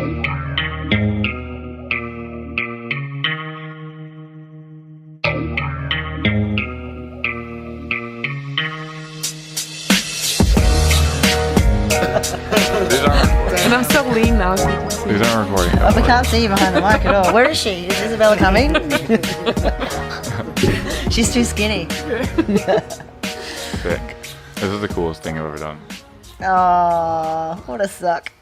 And I'm so lean now. So These aren't recording. Oh, we can't see you behind the mic at all. Where is she? Is Isabella coming? She's too skinny. Sick. This is the coolest thing I've ever done. Oh, what a suck.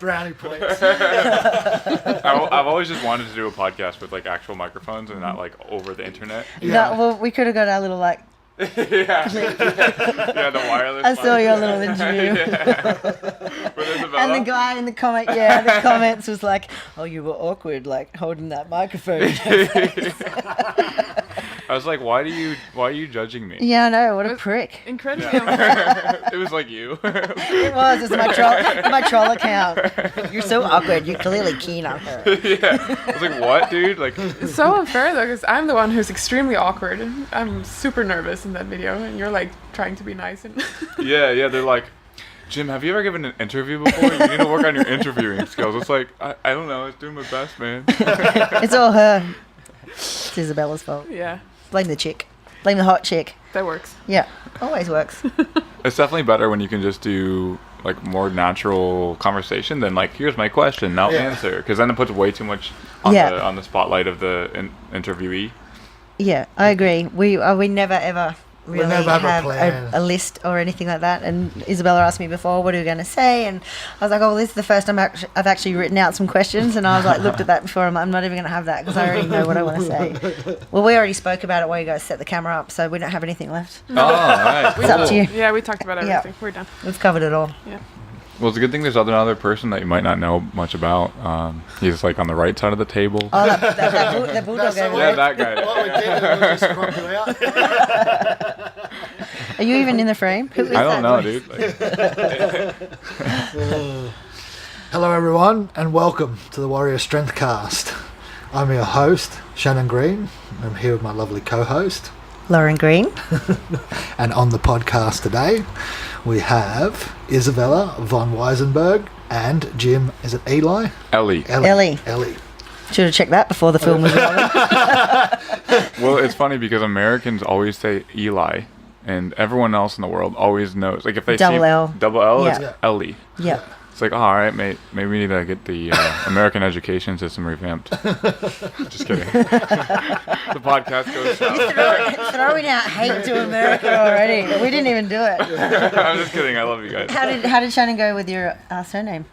Brownie points. I've always just wanted to do a podcast with like actual microphones and not like over the internet. No, well, we could have got our little like. yeah, the wireless. I saw your little interview. With Isabella. And the guy in the the comments was like, "Oh, you were awkward, like holding that microphone." I was like, why are you judging me? Yeah, I know. What a prick. incredibly unfair. It was like you. It was. It's my troll account. You're so awkward. You're clearly keen on her. Yeah. I was like, what, dude? Like. It's so unfair though, because I'm the one who's extremely awkward. I'm super nervous in that video, and you're like trying to be nice and. Yeah. They're like, Jim, have you ever given an interview before? You need to work on your interviewing skills. It's like, I don't know. I was doing my best, man. It's all her. It's Isabella's fault. Yeah, Blame the chick. Blame the hot chick. that works. Yeah, always works. It's definitely better when you can just do like more natural conversation than like, here's my question, now answer. Because then it puts way too much on the spotlight of the interviewee. Yeah, I agree. We never ever really never have a have plan. a list or anything like that. And Isabella asked me before, what are we going to say? And I was like, oh, well, this is the first time I've actually written out some questions. And I was like, looked at that before. I'm not even going to have that because I already know what I want to say. Well, we already spoke about it while you guys set the camera up, so we don't have anything left. Oh, all right. It's up to you. Yeah, we talked about everything. We're done. We've covered it all. Yeah. Well, it's a good thing there's another person that you might not know much about. He's like on the right side of the table. Oh, that bulldog over Yeah, there. that guy. What we did was just crop you out. Are you even in the frame? Who is I don't that know, voice? dude. Hello, everyone, and welcome to the Warrior Strength Cast. I'm your host, Shannon Green. I'm here with my lovely co-host. Lauren Green. And on the podcast today, we have Isabella Von Weissenberg and Jim, is it Eli? Elli. Elli. Should have checked that before the film was rolling. Well, it's funny because Americans always say Eli, and everyone else in the world always knows. Like if they Double say L. double L, Yeah. it's Elli. Yeah. It's like, oh, all right, mate. Maybe we need to get the American education system revamped. Just kidding. The podcast goes south. Throwing out hate to America already. We didn't even do it. I'm just kidding. I love you guys. How did Shannon go with your surname?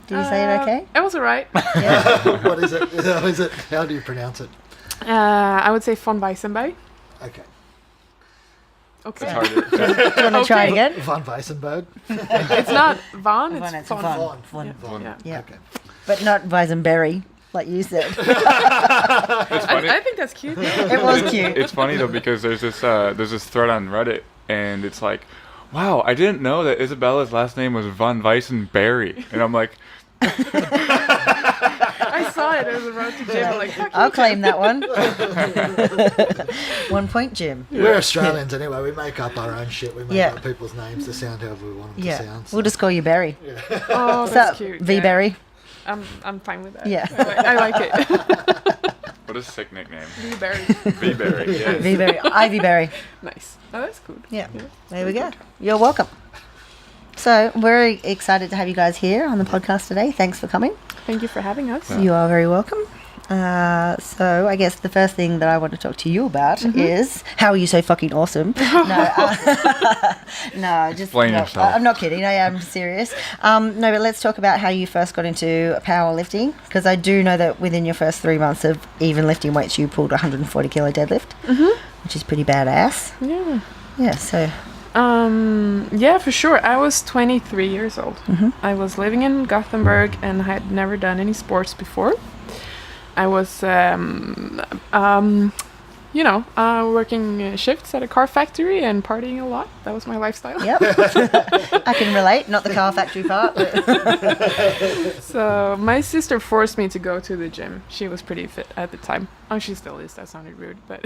Did you say it okay? It was alright. Yeah. What is it? Is it? How do you pronounce it? I would say Von Weissenberg. Okay. Okay. It's harder. Do you want to try it again? Von Weissenberg? It's not Von, Von, it's it's Von. Von. Yeah. Yeah. Okay. But not Weisenberry, like you said. It's funny. I think that's cute. It was cute. It's funny though because there's this thread on Reddit and it's like, wow, I didn't know that Isabella's last name was Von Weissenberg, and I'm like, I saw it as a road to Jim. I'm like, fuck I'll you, claim that one. 1 point, Jim. We're Australians anyway. We make up our own shit. We make Yeah. up people's names to sound however we want them to Yeah. sound. We'll just call you Barry. Oh, What's that's up, cute. V Yeah. Berry? I'm fine with that. Yeah. I like it. what a sick nickname. Blueberry. V-Berry, yes. V Berry. Ivy Berry. Nice. Oh, that's cool. Yeah. There we go. You're welcome. So we're excited to have you guys here on the podcast today. Thanks for coming. Thank you for having us. Yeah. You are very welcome. So I guess the first thing that I want to talk to you about is how are you so fucking awesome? No, just Explain no, yourself. I'm not kidding. I am serious. No, but let's talk about how you first got into powerlifting, because I do know that within your first 3 months of even lifting weights, you pulled a 140 kilo deadlift, which is pretty badass. Yeah. Yeah. So Yeah, for sure. I was 23 years old. I was living in Gothenburg and I had never done any sports before. I was, working shifts at a car factory and partying a lot. That was my lifestyle. Yep. I can relate. Not the car factory part. But So my sister forced me to go to the gym. She was pretty fit at the time. Oh, she still is. That sounded rude, but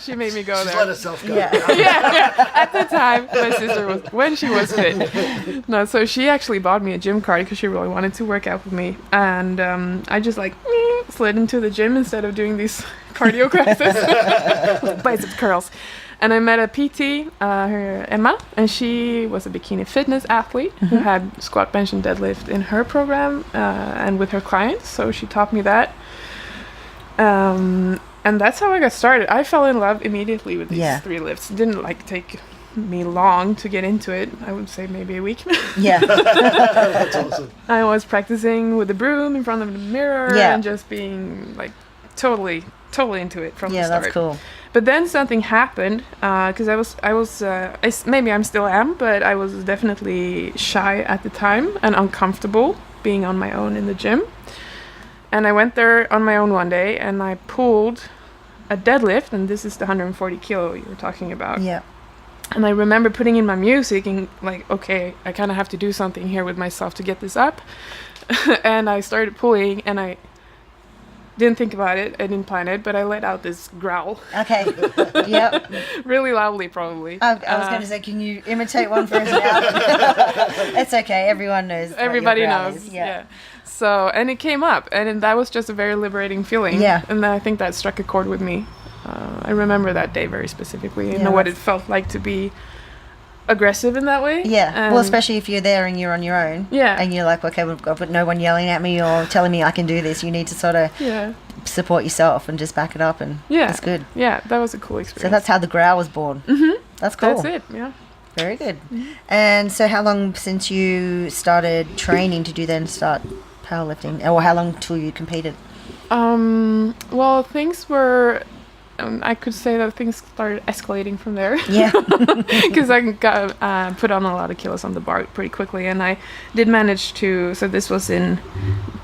she made me go She's there. let herself go. Yeah. yeah. At the time, my sister was when she was fit. No, so she actually bought me a gym card because she really wanted to work out with me, and I just slid into the gym instead of doing these cardio classes, biceps curls. And I met a PT, her Emma, and she was a bikini fitness athlete who had squat, bench, and deadlift in her program and with her clients. So she taught me that. And that's how I got started. I fell in love immediately with these 3 lifts. It didn't take me long to get into it. I would say maybe a week. Yeah. That's awesome. I was practicing with the broom in front of the mirror and just being totally into it from the start. Yeah, that's cool. But then something happened because maybe I'm still am, but I was definitely shy at the time and uncomfortable being on my own in the gym. And I went there on my own one day and I pulled a deadlift, and this is the 140 kilo you were talking about. Yeah. And I remember putting in my music and okay, I kind of have to do something here with myself to get this up. And I started pulling and I didn't think about it. I didn't plan it, but I let out this growl. Okay. Yep. Really loudly, probably. I was going to say, can you imitate one for us now? It's okay. Everyone knows. Everybody knows. Yeah. So, and it came up, and that was just a very liberating feeling. Yeah. And I think that struck a chord with me. I remember that day very specifically, and what it felt like to be aggressive in that way. Yeah. Well, especially if you're there and you're on your own. Yeah. And you're like, okay, we've got no one yelling at me or telling me I can do this. You need to sort of support yourself and just back it up, and that's good. Yeah, that was a cool experience. So that's how the growl was born. Mm-hmm. That's cool. That's it. Yeah. Very good. Mm-hmm. And so how long since you started training did you then start powerlifting, or how long till you competed? Well, things were I could say that things started escalating from there. Yeah. Because I got put on a lot of kilos on the bar pretty quickly, and I did manage to. So this was in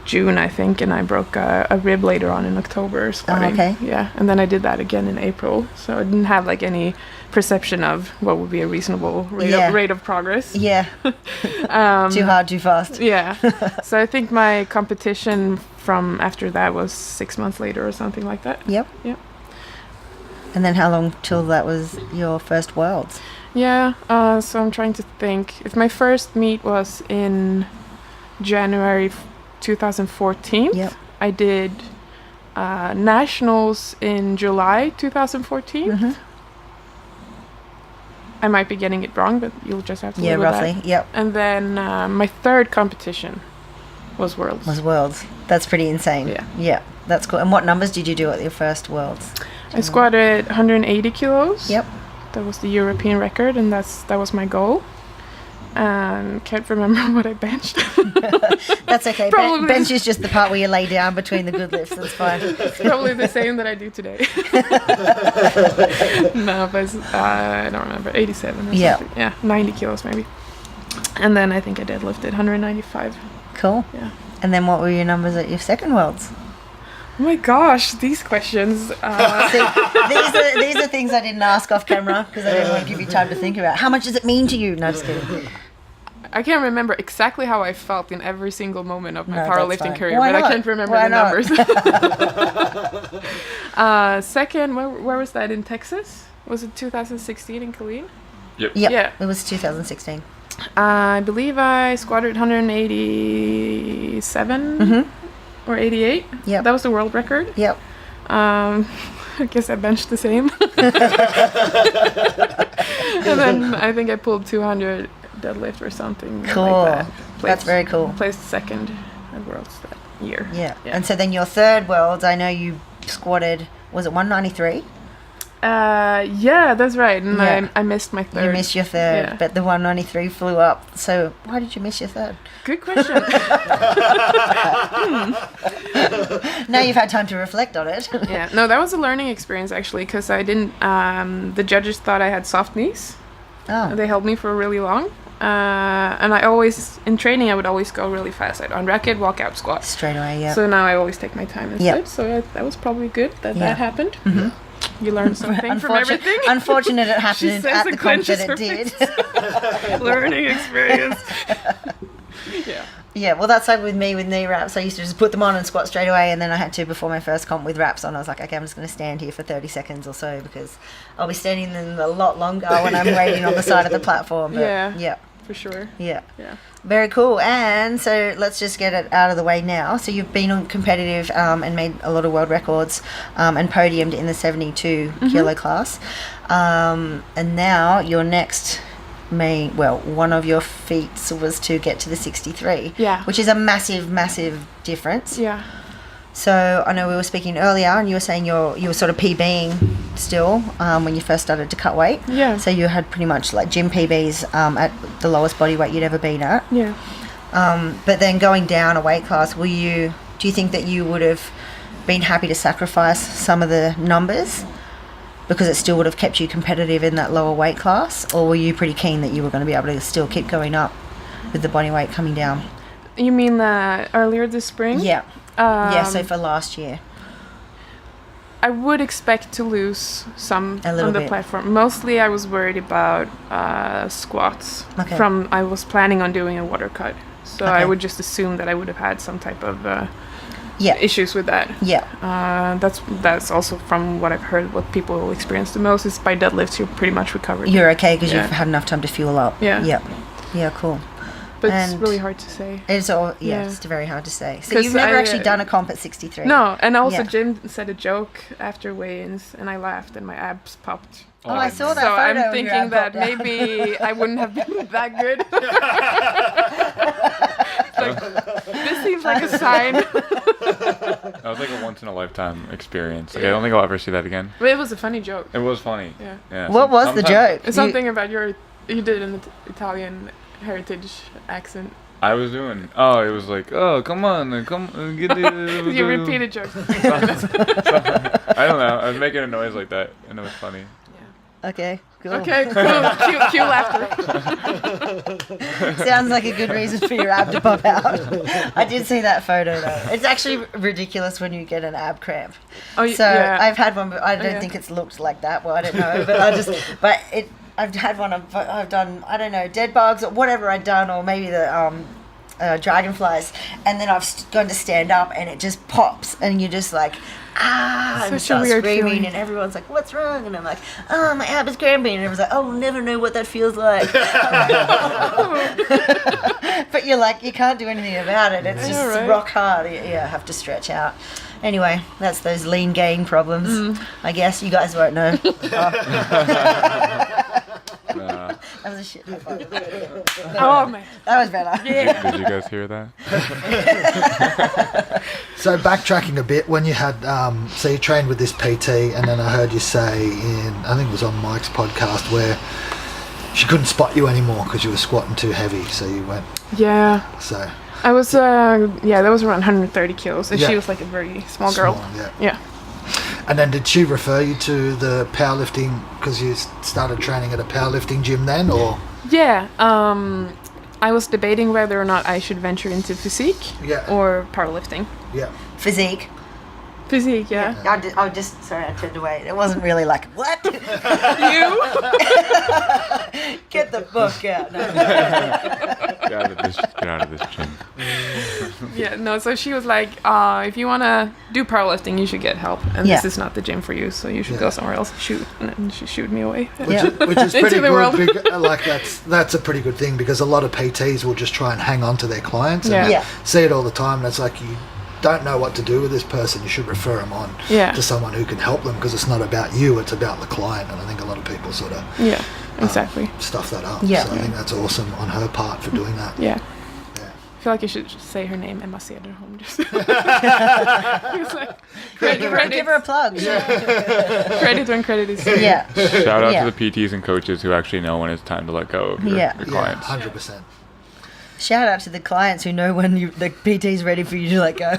June, I think, and I broke a rib later on in October squatting. Okay. Yeah, and then I did that again in April. So I didn't have any perception of what would be a reasonable rate of progress. Yeah. Too hard, too fast. Yeah. So I think my competition from after that was 6 months later or something like that. Yep. Yep. And then how long till that was your first Worlds? Yeah, so I'm trying to think. If my first meet was in January 2014, I did Nationals in July 2014. Mm-hmm. I might be getting it wrong, but you'll just have to live with roughly, that. Yep. And then my third competition was Worlds. That's pretty insane. Yeah, that's cool. And what numbers did you do at your first Worlds? I squatted 180 kilos. Yep. That was the European record, and that was my goal. And can't remember what I benched. That's okay. Bench is just the part where you lay down between the good lifts. That's fine. It's probably the same that I do today. No, but I don't remember. 87 or something. Yeah, 90 kilos maybe. And then I think I deadlifted 195. Cool. Yeah. And then what were your numbers at your second Worlds? Oh my gosh, these questions. See, these are things I didn't ask off camera because I didn't want to give you time to think about. How much does it mean to you? No, just kidding. I can't remember exactly how I felt in every single moment of my powerlifting career, Why but not? I can't remember Why the numbers. Second, where was that, in Texas? Was it 2016 in Killeen? Yep. Yeah, it was 2016. I believe I squatted 187 or 88. Yeah, that was the world record. Yep. I guess I benched the same. And then I think I pulled 200 deadlift or something. Cool. Like that. That's very cool. Placed second at Worlds that year. Yeah. And so then your third Worlds, I know you squatted, was it 193? Yeah, that's right. And I missed my third. You missed your third, but the 193 flew up. So why did you miss your third? Good question. Now you've had time to reflect on it. Yeah, no, that was a learning experience actually, because I didn't. The judges thought I had soft knees. Oh. They held me for really long, And I always, in training, I would always go really fast. I'd unrack it, walk out, squat. Straight away, yeah. So now I always take my time instead. Yep. So that was probably good that Yeah. that happened. Mhm. You learn something from everything. Unfortunate it happened says at and the comp that clenches it her did. Learning experience. Yeah. Yeah, well, that's like with me with knee wraps. I used to just put them on and squat straight away, and then I had to before my first comp with wraps on. I was like, okay, I'm just going to stand here for 30 seconds or so because I'll be standing in a lot longer when I'm waiting on the side of the platform. But Yeah. For sure. Yeah. Yeah. Very cool. And so let's just get it out of the way now. So you've been on competitive and made a lot of world records and podiumed in the 72 kilo class. And now your next one of your feats was to get to the 63. Yeah. Which is a massive, massive difference. Yeah. So I know we were speaking earlier, and you were saying you were sort of PBing still when you first started to cut weight. Yeah. So you had pretty much like gym PBs at the lowest body weight you'd ever been at. Yeah. But then going down a weight class, do you think that you would have been happy to sacrifice some of the numbers because it still would have kept you competitive in that lower weight class, or were you pretty keen that you were going to be able to still keep going up with the body weight coming down? You mean that earlier this spring? Yeah. Yeah, so for last year. I would expect to lose some A little on the bit. platform. Mostly I was worried about squats. Okay. I was planning on doing a water cut. So I Okay. would just assume that I would have had some type of Yeah. issues with that. Yeah. That's also from what I've heard, what people experience the most is by deadlifts you're pretty much recovered. You're okay because Yeah. you've had enough time to fuel up. Yeah. Yeah. Yeah, cool. But it's and- really hard to say. It's all, Yeah. it's very hard to say. So 'Cause you've never I, actually done a comp at 63? No, and also Yeah. Jim said a joke after weigh-ins and I laughed and my abs popped. Oh, I saw that So photo. I'm of your thinking ab that pop down. maybe I wouldn't have been that good. This seems like a sign. That was like a once in a lifetime experience. Like, I don't think I'll ever see that again. But it was a funny joke. It was funny. Yeah. Yeah. What was the sometimes- joke? It's something about you did an Italian heritage accent. I was doing. Oh, it was like, oh, come on, get the. You repeated jokes. I don't know. I was making a noise like that, and it was funny. Okay, cool. Okay, cool. Cue laughter. Sounds like a good reason for your ab to pop out. I did see that photo though. It's actually ridiculous when you get an ab cramp. Oh, So yeah. I've had one, but I don't Yeah. think it's looked like that. Well, I don't know, I've had one. I've done, I don't know, dead bugs or whatever I'd done, or maybe the dragonflies, and then I've gone to stand up, and it just pops, and you're just like, and Such a start weird screaming, feeling. and everyone's like, "What's wrong?" And I'm like, "Oh, my ab is cramping," and everyone's like, "Oh, we'll never know what that feels like." But you're like, you can't do anything about it. It's I just know, right? rock hard. Yeah, have to stretch out. Anyway, that's those lean gain problems. I guess you guys won't know. That was a shit high five. Oh man. That was better. Did you guys hear that? So backtracking a bit, when you had, so you trained with this PT, and then I heard you say I think it was on Mike's podcast, where she couldn't spot you anymore because you were squatting too heavy. So you went. Yeah. So. I was that was around 130 kilos, and Yeah. she was like a very small girl. Yeah. Yeah. And then did she refer you to the powerlifting because you started training at a powerlifting gym then, or? Yeah. I was debating whether or not I should venture into physique or powerlifting. Yeah. Physique. Physique, yeah. Sorry, I turned away. It wasn't really like, what? You? Get the book out. No. Get out of this gym. Yeah, no, so she was like, if you want to do powerlifting, you should get help. And Yeah. this is not the gym for you, so you should go somewhere else. Shoot. And then she shooed me away. Which is Into pretty the good. world. Like that's a pretty good thing because a lot of PTs will just try and hang on to their clients. And Yeah. Yeah. see it all the time. And it's like you don't know what to do with this person. You should refer them on to someone who can help them because it's not about you. It's about the client. And I think a lot of people sort of Yeah, exactly. stuff that up. Yeah. So I think that's awesome on her part for doing that. Yeah. Yeah. I feel like you should just say her name, Emma Cederholm. Just it's like, Give her a plug. credit when credit is due. Yeah. Shout out Yeah. to the PTs and coaches who actually know when it's time to let go of your Yeah. clients. 100%. Shout out to the clients who know when the PT's ready for you to let go.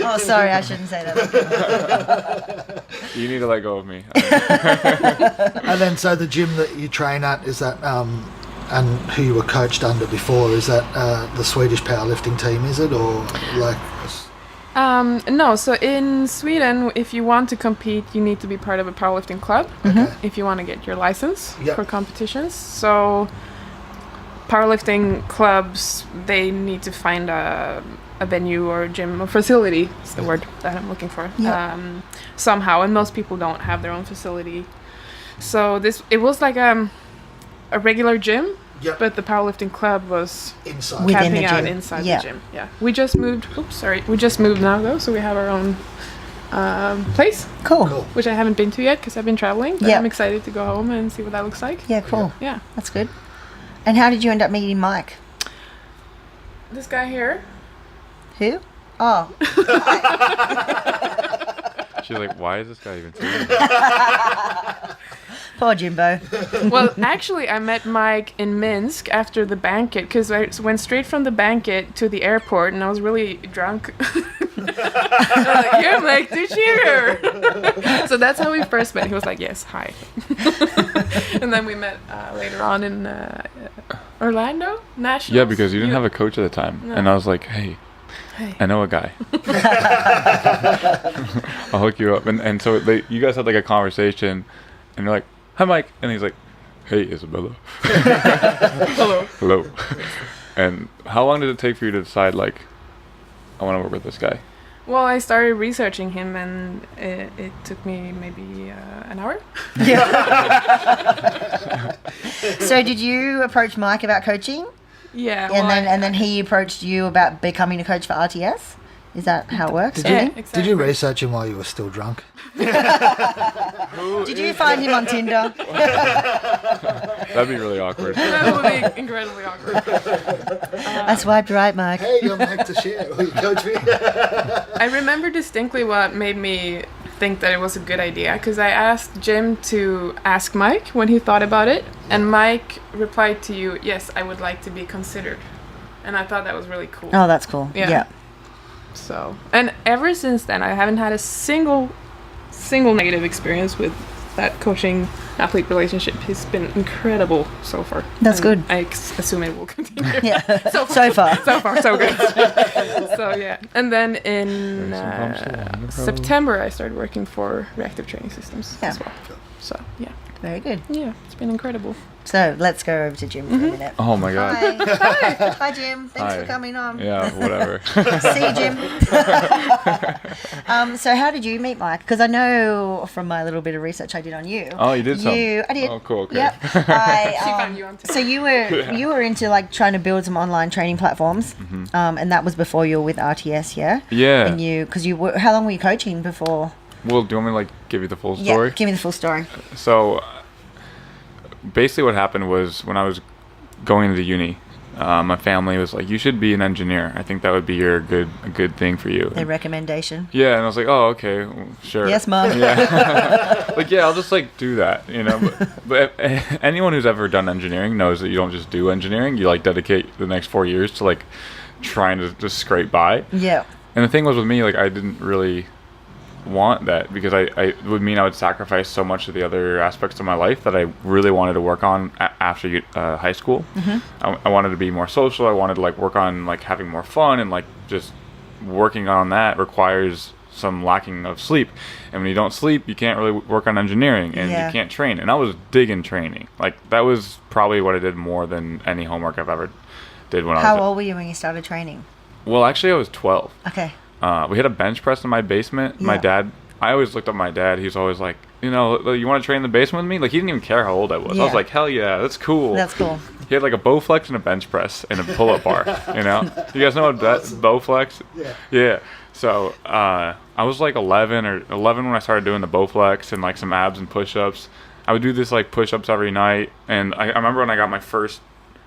Oh, sorry, I shouldn't say that. You need to let go of me. And then, so the gym that you train at, is that, and who you were coached under before, is that the Swedish powerlifting team, is it? Or like... No, so in Sweden, if you want to compete, you need to be part of a powerlifting club if you want to get your license for competitions. So powerlifting clubs, they need to find a venue or a gym or facility, is the word that I'm looking for, somehow, and most people don't have their own facility. So it was like a regular gym, but the powerlifting club was inside, within camping the out gym. inside the gym. Yeah, we just moved. We just moved now though, so we have our own place. Cool. Which I haven't been to yet because I've been traveling. But Yep. I'm excited to go home and see what that looks like. Yeah, cool. Yeah. That's good. And how did you end up meeting Mike? This guy here. Who? Oh. She's like, why is this guy even saying Poor Jimbo. Well, actually, I met Mike in Minsk after the banquet because I went straight from the banquet to the airport and I was really drunk. Like, you're Mike Duchier. So that's how we first met. He was like, yes, hi. And then we met later on in Orlando Nationals. Yeah, because you didn't have a coach at the time. No. And I was like, hey, I know a guy. I'll hook you up. And so you guys had like a conversation and you're like, hi, Mike. And he's like, hey, Isabella. Hello. Hello. And how long did it take for you to decide, like, I want to work with this guy? Well, I started researching him and it took me maybe an hour. So did you approach Mike about coaching? Yeah. And then he approached you about becoming a coach for RTS? Is that how it works? Yeah, Really? exactly. Did you research him while you were still drunk? Did you find him on Tinder? That'd be really awkward. That would be incredibly awkward. I swiped right, Mike. Hey, you're Mike to share. Will you coach me? I remember distinctly what made me think that it was a good idea because I asked Jim to ask Mike when he thought about it, and Mike replied to you, yes, I would like to be considered. And I thought that was really cool. Oh, that's cool. Yeah. So, and ever since then, I haven't had a single negative experience with that coaching athlete relationship. It's been incredible so far. That's And good. I assume it will continue. Yeah. So So far. so far, so good. So yeah, and then in September, I started working for Reactive Training Systems as well. So yeah, Very good. yeah, it's been incredible. So let's go over to Jim for a minute. Oh, my God. Hi. Hi, Jim. Thanks Hi. for coming on. Yeah, whatever. See you, Jim. So how did you meet Mike? Because I know from my little bit of research I did on you. Oh, you did some? I did. Oh, cool. Okay. Yep. She found you on Tinder. So you were into like trying to build some online training platforms, and that was before you were with RTS, yeah? Yeah. And how long were you coaching before? Well, do you want me to, like, give you the full story? Yeah, give me the full story. So, basically what happened was when I was going into uni, my family was like, you should be an engineer. I think that would be a good thing for you. Their recommendation. Yeah, and I was like, oh, okay, well, sure. Yes, Mum. Yeah. Like, yeah, I'll just, like, do that, you know. But anyone who's ever done engineering knows that you don't just do engineering. You, like, dedicate the next 4 years to, like, trying to just scrape by. Yeah. And the thing was with me, like, I didn't really want that because it would mean I would sacrifice so much of the other aspects of my life that I really wanted to work on after high school. I wanted to be more social. I wanted to, like, work on, like, having more fun, and, like, just working on that requires some lacking of sleep. And when you don't sleep, you can't really work on engineering, and Yeah. you can't train. And I was digging training. Like, that was probably what I did more than any homework I've ever did when I was. How old were you when you started training? Well, actually, I was 12. Okay. We had a bench press in my basement. My Yeah. dad, I always looked up my dad. He's always like, you know, you want to train in the basement with me? Like, he didn't even care how old I was. I was Yeah. like, hell yeah, that's cool. That's cool. He had like a Bowflex and a bench press and a pull-up bar, you know? You guys know what Bowflex? Yeah. Yeah. So, I was like 11 when I started doing the Bowflex and, like, some abs and push-ups. I would do this, like, push-ups every night. And I remember when I got my first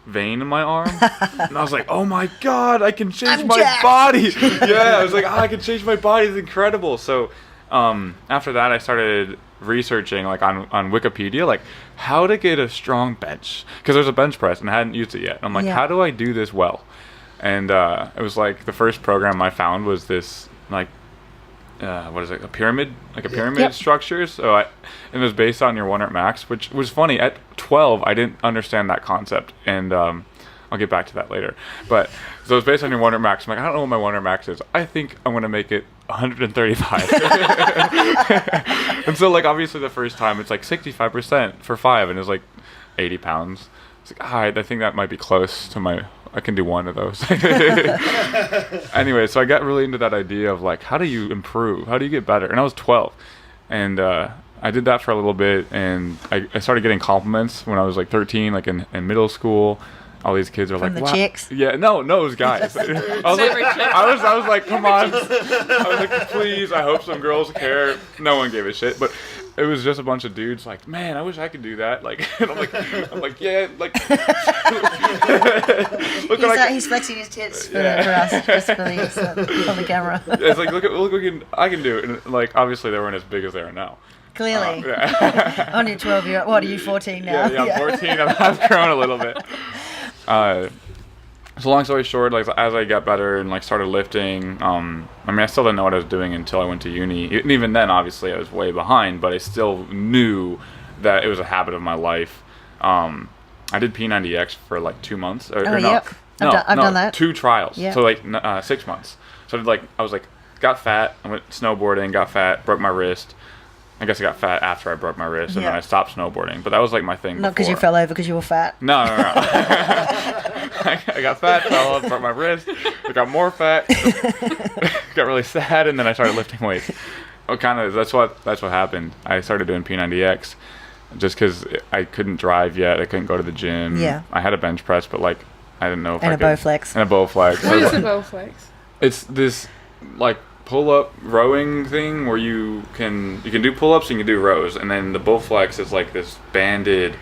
vein in my arm, and I was like, oh my God, I can change I'm my jacked. body. Yeah, I was like, I can change my body. It's incredible. So after that, I started researching like on Wikipedia, like how to get a strong bench, because there's a bench press and I hadn't used it yet. I'm like, how do I do this well? And it was like the first program I found was this like what is it, a pyramid, like a pyramid structure. So it was based on your 1 rep max, which was funny. At 12 I didn't understand that concept, and I'll get back to that later. But so it's based on your 1 rep max. I'm like, I don't know what my 1 rep max is. I think I'm gonna make it 135. And so like obviously the first time it's like 65% for 5, and it's like 80 pounds. It's like, all right, I think that might be close to I can do one of those. Anyway, so I got really into that idea of like, how do you improve? How do you get better? And I was 12, and I did that for a little bit, and I started getting compliments when I was like 13, like in middle school. All these kids are From like, the chicks? Yeah, no, it was guys. I was like, come on. I was like, please, I hope some girls care. No one gave a shit, but it was just a bunch of dudes like, man, I wish I could do that. Like, and I'm like, yeah, like. He's flexing his tits for us, just for the camera. It's like, look, I can do it. And like, obviously they weren't as big as they are now. Clearly. On your 12-year-old. What, are you 14 now? Yeah, I'm 14. I've grown a little bit. So long story short, like as I got better and like started lifting, I mean, I still didn't know what I was doing until I went to uni. And even then, obviously, I was way behind, but I still knew that it was a habit of my life. I did P90X for like 2 months. I've done that. 2 trials. Yeah. So like 6 months. So I was like, got fat. I went snowboarding, got fat, broke my wrist. I guess I got fat after I broke my wrist, and then I stopped snowboarding. But that was like my thing. Not because you fell over because you were fat. No. I got fat, fell off, broke my wrist. I got more fat, got really sad, and then I started lifting weights. That's what happened. I started doing P90X just because I couldn't drive yet. I couldn't go to the gym. Yeah. I had a bench press, but like I didn't know if and I a could. Bowflex. And a Bowflex. What is a Bowflex? It's this like pull-up rowing thing where you can do pull-ups and you can do rows, and then the Bowflex is like this banded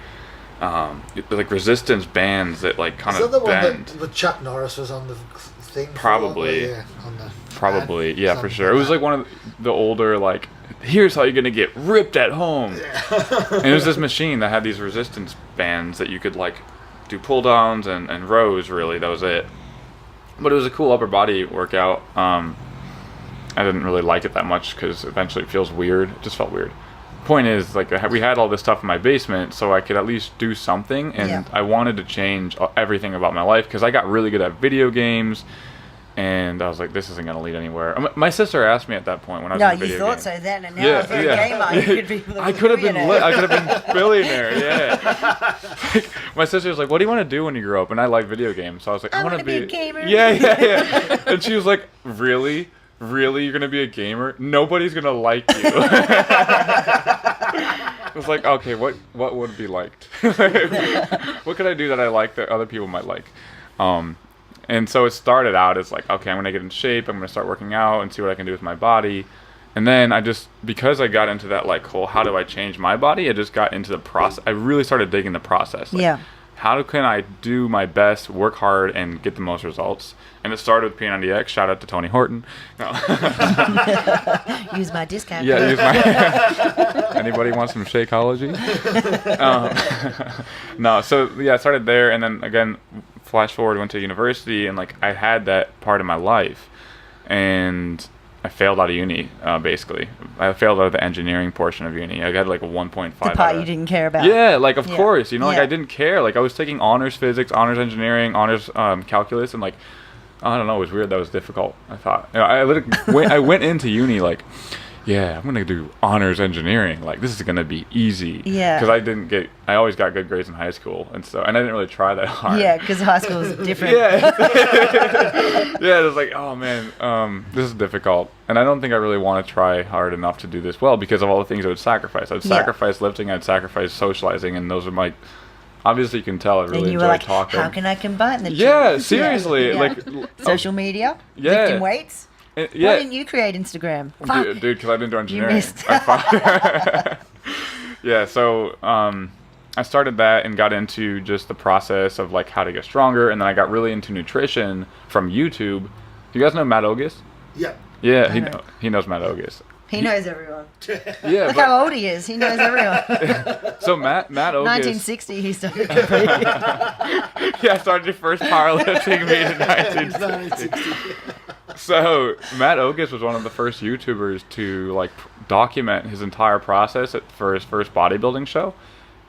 like resistance bands that like kind of bend. That Chuck Norris was on the thing? Probably. Probably, yeah, for sure. It was like one of the older like, here's how you're gonna get ripped at home. And it was this machine that had these resistance bands that you could like do pull downs and rows. Really, that was it. But it was a cool upper body workout. I didn't really like it that much because eventually it feels weird. It just felt weird. Point is, like, we had all this stuff in my basement, so I could at least do something, and I wanted to change everything about my life because I got really good at video games, and I was like, this isn't going to lead anywhere. My sister asked me at that point when I was in video games. So then, and now if you're a gamer, you could be I could have been billionaire, yeah. Like, my sister was like, what do you want to do when you grow up? And I like video games, so I was like, I want to be a gamer. Yeah. And she was like, really? Really, you're gonna be a gamer? Nobody's gonna like you. I was like, okay, what would be liked? What could I do that I like that other people might like? And so it started out as like, okay, I'm gonna get in shape. I'm gonna start working out and see what I can do with my body. And then because I got into that like whole, how do I change my body? I just got into the process. I really started digging the process. Like, how can I do my best, work hard, and get the most results? And it started with P90X. Shout out to Tony Horton. No. Use my discount. Yeah, use my. Anybody want some Shakeology? No, so yeah, I started there, and then again, flash forward, went to university, and like I had that part of my life, and I failed out of uni, basically. I failed out of the engineering portion of uni. I got like a 1.5. The part you didn't care about. Yeah, like of course, like I didn't care. Like I was taking honors physics, honors engineering, honors calculus, and like I don't know, it was weird. That was difficult. I thought. I went into uni like, yeah, I'm gonna do honors engineering. Like this is gonna be easy. Yeah. Because I always got good grades in high school, and I didn't really try that hard. Yeah, because high school is different. Yeah. Yeah, it was like, oh man, this is difficult, and I don't think I really want to try hard enough to do this well because of all the things I would sacrifice. I would sacrifice lifting. I'd sacrifice socializing, and those are my. Obviously, you can tell I really enjoy talking. How can I combine the two? Yeah, seriously, like social media, lifting weights. Why didn't you create Instagram? Dude, because I didn't do engineering. You missed. Yeah, so I started that and got into just the process of like how to get stronger, and then I got really into nutrition from YouTube. You guys know Matt Ogus? Yeah. Yeah, he knows Matt Ogus. He knows everyone. Yeah. Look how old he is. He knows everyone. So Matt Ogus. 1960, he started competing. Yeah, I started your first powerlifting meet in 1960. So Matt Ogus was one of the first YouTubers to like document his entire process for his first bodybuilding show.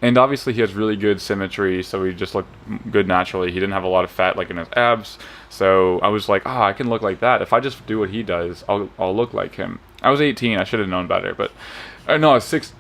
And obviously he has really good symmetry, so he just looked good naturally. He didn't have a lot of fat like in his abs. So I was like, I can look like that. If I just do what he does, I'll look like him. I was 18. I should have known better, but no, I was 16.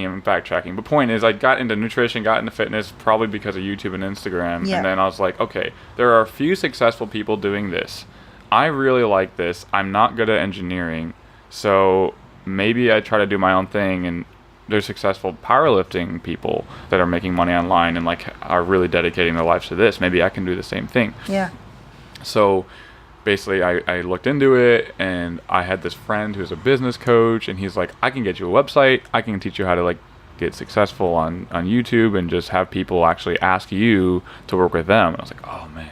I'm backtracking. But point is, I got into nutrition, got into fitness, probably because of YouTube and Instagram. Yeah. And then I was like, okay, there are a few successful people doing this. I really like this. I'm not good at engineering, so maybe I try to do my own thing. And there's successful powerlifting people that are making money online and like are really dedicating their lives to this. Maybe I can do the same thing. Yeah. So basically I looked into it, and I had this friend who's a business coach, and he's like, I can get you a website. I can teach you how to like get successful on YouTube and just have people actually ask you to work with them. And I was like, oh man,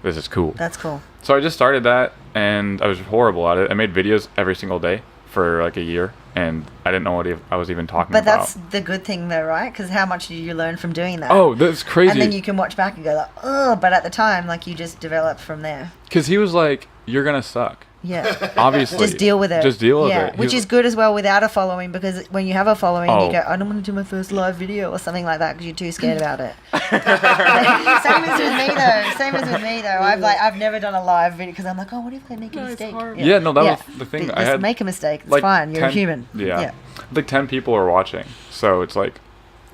this is cool. That's cool. So I just started that, and I was horrible at it. I made videos every single day for like a year, and I didn't know what I was even talking about. But that's the good thing though, right? Because how much did you learn from doing that? Oh, that's crazy. And then you can watch back and go like, oh, but at the time, like you just developed from there. Because he was like, you're going to suck. Yeah. Obviously. Just deal with it. Just deal with yeah. it. Which is good as well without a following, because when you have a following, Oh. you go, I don't want to do my first live video or something like that because you're too scared about it. Same as with me though. I've never done a live video because I'm like, oh, what if they make a No, it's mistake? horrible. Yeah, no, that was the thing. Just I had make a mistake. It's like fine. You're 10 a human. Yeah. Like 10 people are watching, so it's like,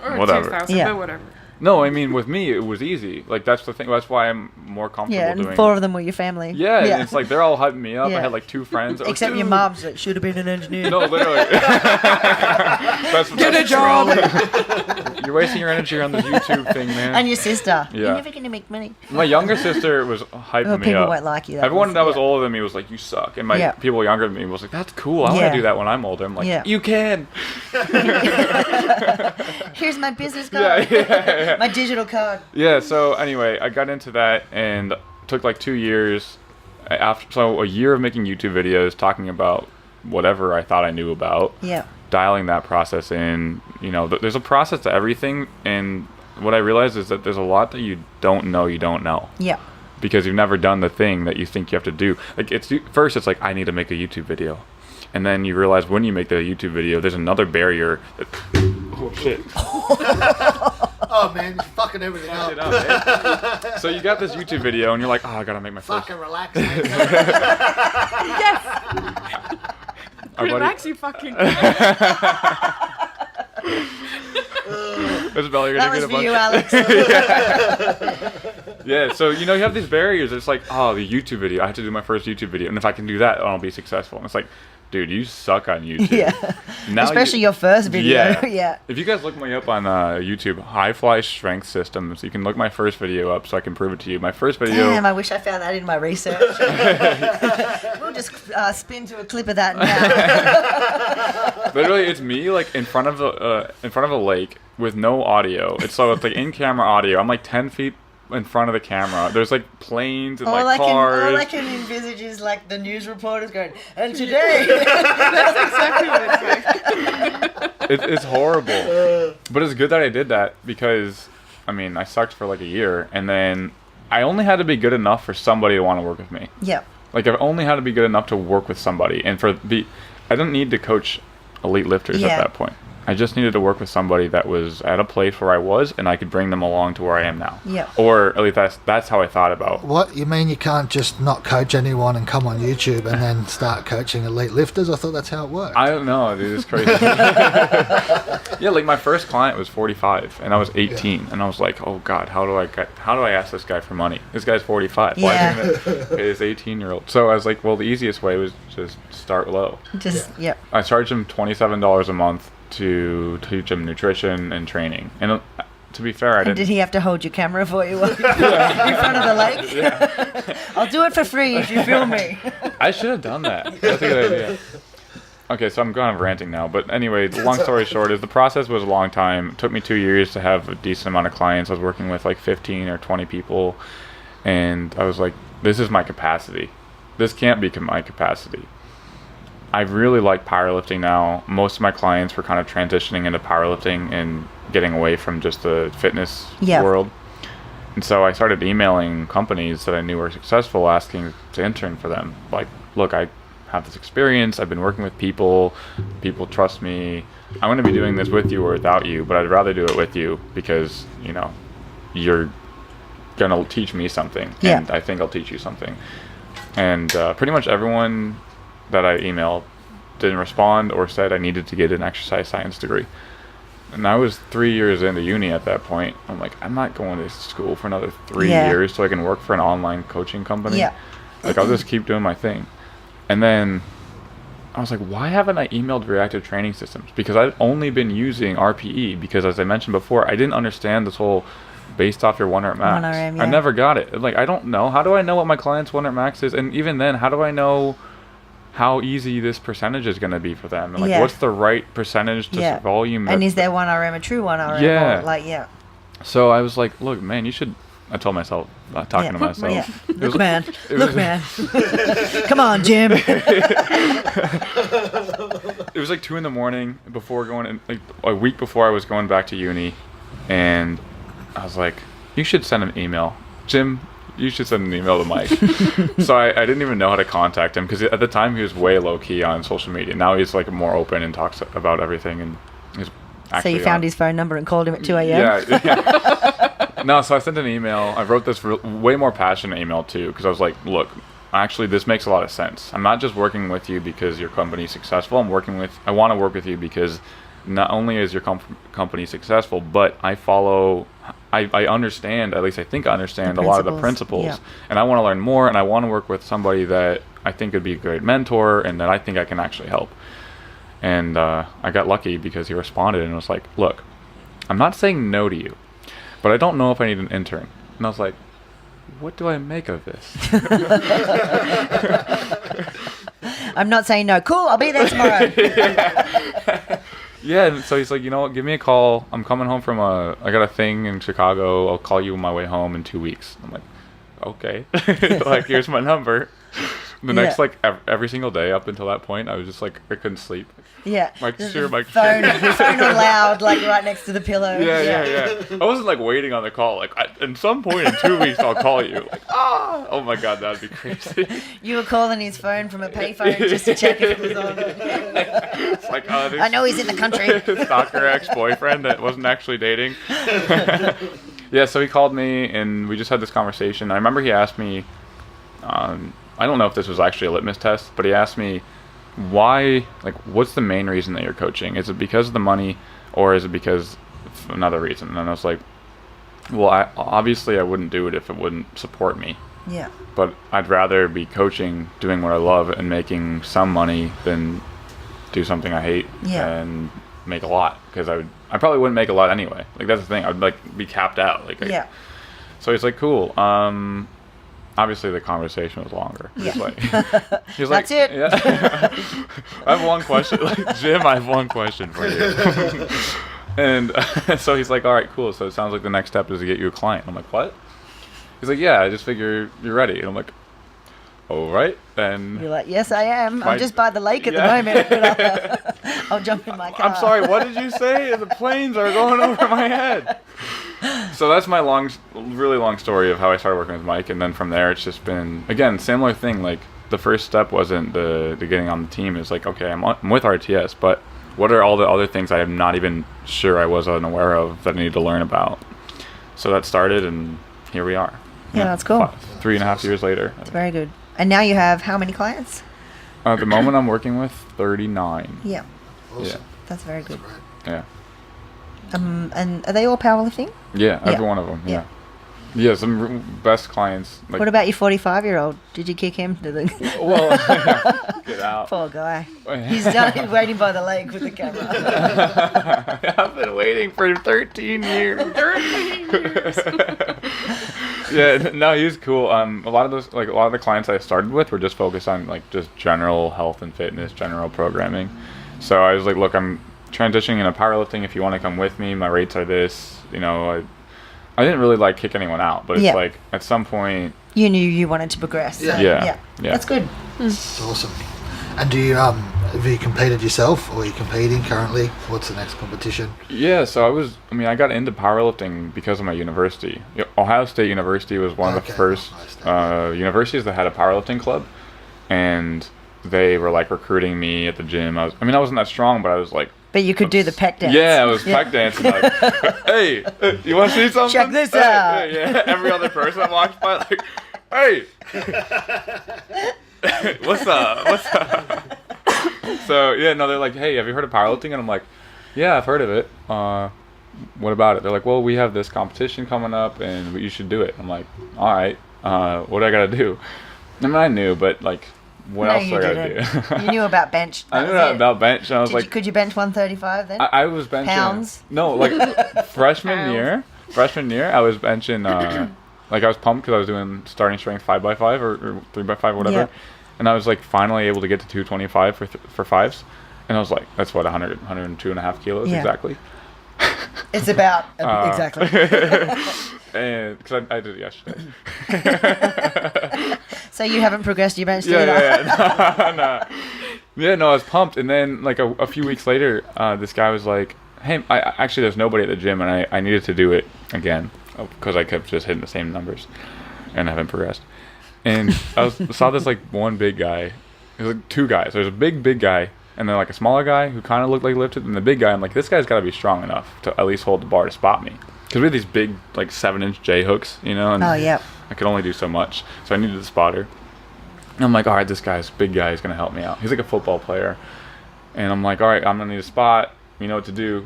Or whatever. 2,000, Yeah. but whatever. no, I mean, with me, it was easy. Like, that's the thing. That's why I'm more comfortable Yeah, doing and 4 of them were your family. Yeah, and it's like, they're all hyping me up. Yeah. I had like 2 friends. that were, Except your "Dude." mom's like, should have been an engineer. No, literally. Get a job. You're wasting your energy on the YouTube thing, man. And your sister. Yeah. You're never going to make money. My younger sister was hyping Oh, me people up. won't like you. Everyone that was yeah. older than me was like, you suck. And my Yeah. people younger than me was like, that's cool. I want Yeah. to do that when I'm older. I'm like, Yeah. you can. Here's my business card. Yeah. My digital card. Yeah, so anyway, I got into that and took like 2 years so a year of making YouTube videos talking about whatever I thought I knew about, Yeah. dialing that process in. You know, there's a process to everything, and what I realized is that there's a lot that you don't know Yeah. because you've never done the thing that you think you have to do. Like, first it's like, I need to make a YouTube video, and then you realize when you make the YouTube video, there's another barrier that, oh shit. Oh man, you're fucking everything Fucked up. it up, eh? So you got this YouTube video, and you're like, I gotta make my first. Fucking relax, mate. Yes. Our buddy- Relax, you fucking. Isabella, you're That gonna was get for a you, bunch. Alex. Yeah, so you have these barriers. It's like, oh, the YouTube video. I have to do my first YouTube video, and if I can do that, I'll be successful. And it's like, dude, you suck on YouTube. Yeah. Now Especially your first video. Yeah. Yeah. If you guys look me up on YouTube, High Fly Strength Systems, you can look my first video up so I can prove it to you. My first video. Damn, I wish I found that in my research. We'll just spin to a clip of that now. Literally, it's me like in front of a lake with no audio. It's like in-camera audio. I'm like 10 feet in front of the camera. There's like planes and all like I cars. can envisage is like the news reporters going, and today. That's exactly what it's like. It's horrible, but it's good that I did that because, I mean, I sucked for like a year, and then I only had to be good enough for somebody to want to work with me. Yep. Like, I've only had to be good enough to work with somebody, and I didn't need to coach elite lifters Yeah. at that point. I just needed to work with somebody that was at a place where I was, and I could bring them along to where I am now. Yeah. Or at least that's how I thought about. What, you mean you can't just not coach anyone and come on YouTube and then start coaching elite lifters? I thought that's how it worked. I don't know, dude. It's crazy. Yeah, like my first client was 45, and I was 18, and I was like, oh God, how do I ask this guy for money? This guy's 45. Why Yeah. is he gonna pay this 18-year-old? So I was like, well, the easiest way was just start low. Just, yep. I charged him $27 a month to teach him nutrition and training. And to be fair, I And didn't. did he have to hold your camera for you while you're in front of the lake? I'll do it for free if you film me. I should have done that. That's a good idea. Okay, so I'm kind of ranting now. But anyway, the long story short is the process was a long time. It took me 2 years to have a decent amount of clients. I was working with like 15 or 20 people. And I was like, this is my capacity. This can't be my capacity. I really like powerlifting now. Most of my clients were kind of transitioning into powerlifting and getting away from just the fitness world. And so I started emailing companies that I knew were successful, asking to intern for them. Like, look, I have this experience. I've been working with people. People trust me. I'm going to be doing this with you or without you, but I'd rather do it with you because, you know, you're going to teach me something. Yeah. And I think I'll teach you something. And pretty much everyone that I emailed didn't respond or said I needed to get an exercise science degree. And I was 3 years into uni at that point. I'm like, I'm not going to school for another 3 years so I can work for an online coaching company. Yeah. Like, I'll just keep doing my thing. And then I was like, why haven't I emailed Reactive Training Systems? Because I've only been using RPE because, as I mentioned before, I didn't understand this whole based off your 1 rep max. 1 RM, yeah. I never got it. Like, I don't know. How do I know what my client's 1 rep max is? And even then, how do I know how easy this percentage is going to be for them? And, like, what's the right percentage to volume? And is there 1 RM a true 1 RM? Yeah. Or like, So I was like, look, man, you should... I told myself, talking to myself. Yeah. Look, man. Come on, Jim. It was like 2 a.m. before going in, like a week before I was going back to uni, and I was like, you should send an email, Jim. You should send an email to Mike. So I didn't even know how to contact him because at the time he was way low key on social media. Now he's like more open and talks about everything, and he's actually so you found his phone number and called him at 2 a.m. Yeah. No, so I sent an email. I wrote this way more passionate email too because I was like, look, actually this makes a lot of sense. I'm not just working with you because your company's successful. I want to work with you because not only is your company successful, but I understand, at least I think I understand a lot of the principles, and I want to learn more, and I want to work with somebody that I think would be a great mentor and that I think I can actually help. And I got lucky because he responded and was like, look, I'm not saying no to you, but I don't know if I need an intern. And I was like, what do I make of this? I'm not saying no. Cool, I'll be there tomorrow. Yeah, and so he's like, you know what, give me a call. I'm coming home from I got a thing in Chicago. I'll call you on my way home in 2 weeks. I'm like, okay. Like, here's my number. The next, like, every single day up until that point, I was just like, I couldn't sleep. Yeah. Mike, sure, Mike, phone on loud, like right next to the pillow. Yeah. I wasn't like waiting on the call. Like, at some point in 2 weeks, I'll call you. Like, oh my God, that'd be crazy. You were calling his phone from a payphone just to check if it was on. It's like, I know he's in the country. Stalker ex-boyfriend that wasn't actually dating. Yeah, so he called me and we just had this conversation. I remember he asked me, I don't know if this was actually a litmus test, but he asked me, why, like, what's the main reason that you're coaching? Is it because of the money or is it because of another reason? And I was like, well, obviously I wouldn't do it if it wouldn't support me. Yeah. But I'd rather be coaching, doing what I love and making some money than do something I hate and make a lot, because I probably wouldn't make a lot anyway. Like, that's the thing. I'd like be capped out. Like, so he's like, cool. Obviously the conversation was longer. Yeah. He's like, that's it. Yeah. I have one question. Like, Jim, I have one question for you. And so he's like, all right, cool. So it sounds like the next step is to get you a client. I'm like, what? He's like, yeah, I just figure you're ready. And I'm like, all right, then. You're like, yes, I am. I'm just by the lake at the moment. But I'll jump in my car. I'm sorry, what did you say? The planes are going over my head. So that's my really long story of how I started working with Mike. And then from there, it's just been, again, similar thing. Like, the first step wasn't the getting on the team. It's like, okay, I'm with RTS, but what are all the other things I am not even sure I was unaware of that I need to learn about? So that started, and here we are. Yeah, that's cool. 3.5 years later. That's very good. And now you have how many clients? At the moment, I'm working with 39. Yeah. Awesome. Yeah. That's very good. Yeah. And are they all powerlifting? Yeah, every one of them. Yeah. Yeah, some best clients. Like, what about your 45-year-old? Did you kick him to the... Well, get out. Poor guy. He's done waiting by the lake with the camera. I've been waiting for 13 years. 13 years. Yeah, no, he's cool. A lot of the clients I started with were just focused on like just general health and fitness, general programming. So I was like, look, I'm transitioning into powerlifting. If you want to come with me, my rates are this. You know, I didn't really like kick anyone out, but it's like at some point you knew you wanted to progress. So, yeah. That's good. It's awesome. And do you are have you competed yourself, or are you competing currently? What's the next competition? Yeah, so I got into powerlifting because of my university. Ohio State University was one of the first universities that had a powerlifting club, and they were like recruiting me at the gym. I wasn't that strong, but I was like. But you could do the pec dance. Yeah, I was pec dancing. Like, hey, you want to see something? Check this out. Yeah, every other person I walked by, like, hey, what's up? So yeah, no, they're like, hey, have you heard of powerlifting? And I'm like, yeah, I've heard of it. What about it? They're like, well, we have this competition coming up, and you should do it. I'm like, all right. What do I gotta do? I knew, but like. What else do I gotta do? You knew about bench. I knew about bench, and I was could you bench 135 then? I was benching pounds. No, like freshman year, I was benching. Like I was pumped because I was doing starting strength 5x5 or 3x5 or whatever, Yeah. and I was like finally able to get to 225 for fives, and I was like, that's what 102 and a half kilos exactly. It's about exactly. And because I did it yesterday. So you haven't progressed your bench Yeah. No, I was pumped, and then like a few weeks later, this guy was like, "Hey, actually, there's nobody at the gym, and I needed to do it again because I kept just hitting the same numbers, and I haven't progressed." And saw this like one big guy. There's like two guys. There's a big guy, and then like a smaller guy who kind of looked like lifted, and the big guy. I'm like, this guy's got to be strong enough to at least hold the bar to spot me. Because we had these big, like 7-inch J hooks, you know, and I could only do so much, so I needed a spotter. And I'm like, all right, this big guy is gonna help me out. He's like a football player, and I'm like, all right, I'm gonna need a spot. You know what to do.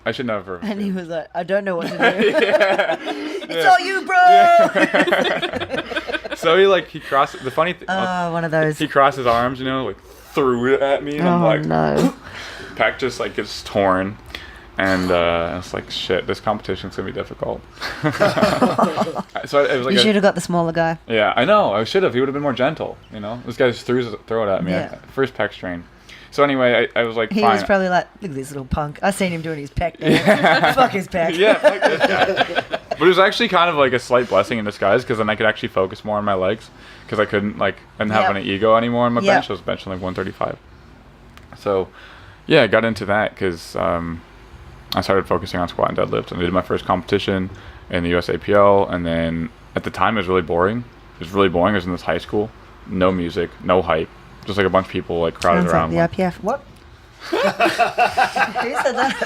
I should never. And he was like, I don't know what to do. It's all you, bro. So he crossed. The funny thing. One of those. He crossed his arms, you know, like threw it at me, and I'm like, no. Pec just like gets torn. And I was like, shit, this competition's going to be difficult. So it was like you should have got the smaller guy. Yeah, I know. I should have. He would have been more gentle, you know? This guy just threw it at me. Yeah. First pec strain. So anyway, I was like, he fine. was probably like, look at this little punk. I seen him doing his pec dance. Fuck his pec. Yeah, fuck this guy. But it was actually kind of like a slight blessing in disguise because then I could actually focus more on my legs because I didn't have any ego anymore on my bench. I was benching like 135. So, yeah, I got into that because... I started focusing on squat and deadlift, and I did my first competition in the USAPL, and then at the time it was really boring. It was really boring. I was in this high school, no music, no hype, just like a bunch of people like crowded Sounds around. Like the IPF. What? Who said that?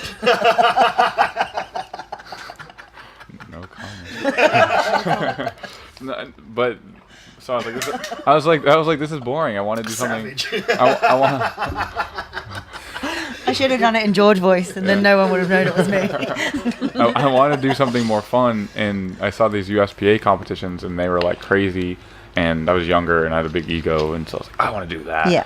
No comment. No, but so I was like, this is boring. I want to do something. I want. I should have done it in George voice, and then no one would have known it was me. I want to do something more fun, and I saw these USPA competitions, and they were like crazy, and I was younger, and I had a big ego, and so I was like, I want to do that. Yeah.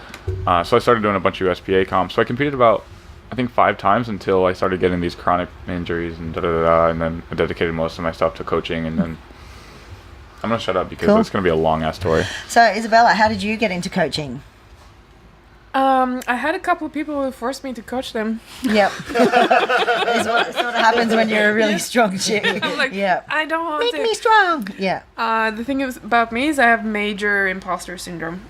So I started doing a bunch of USPA comps. So I competed about, I think, 5 times until I started getting these chronic injuries and and then I dedicated most of my stuff to coaching, and then I'm gonna shut up because it's gonna be a long ass story. So Isabella, how did you get into coaching? I had a couple of people who forced me to coach them. Yep. It's what sort of happens when you're a really strong chick. I'm like, I don't want Make to. me strong. Yeah. The thing is about me is I have major imposter syndrome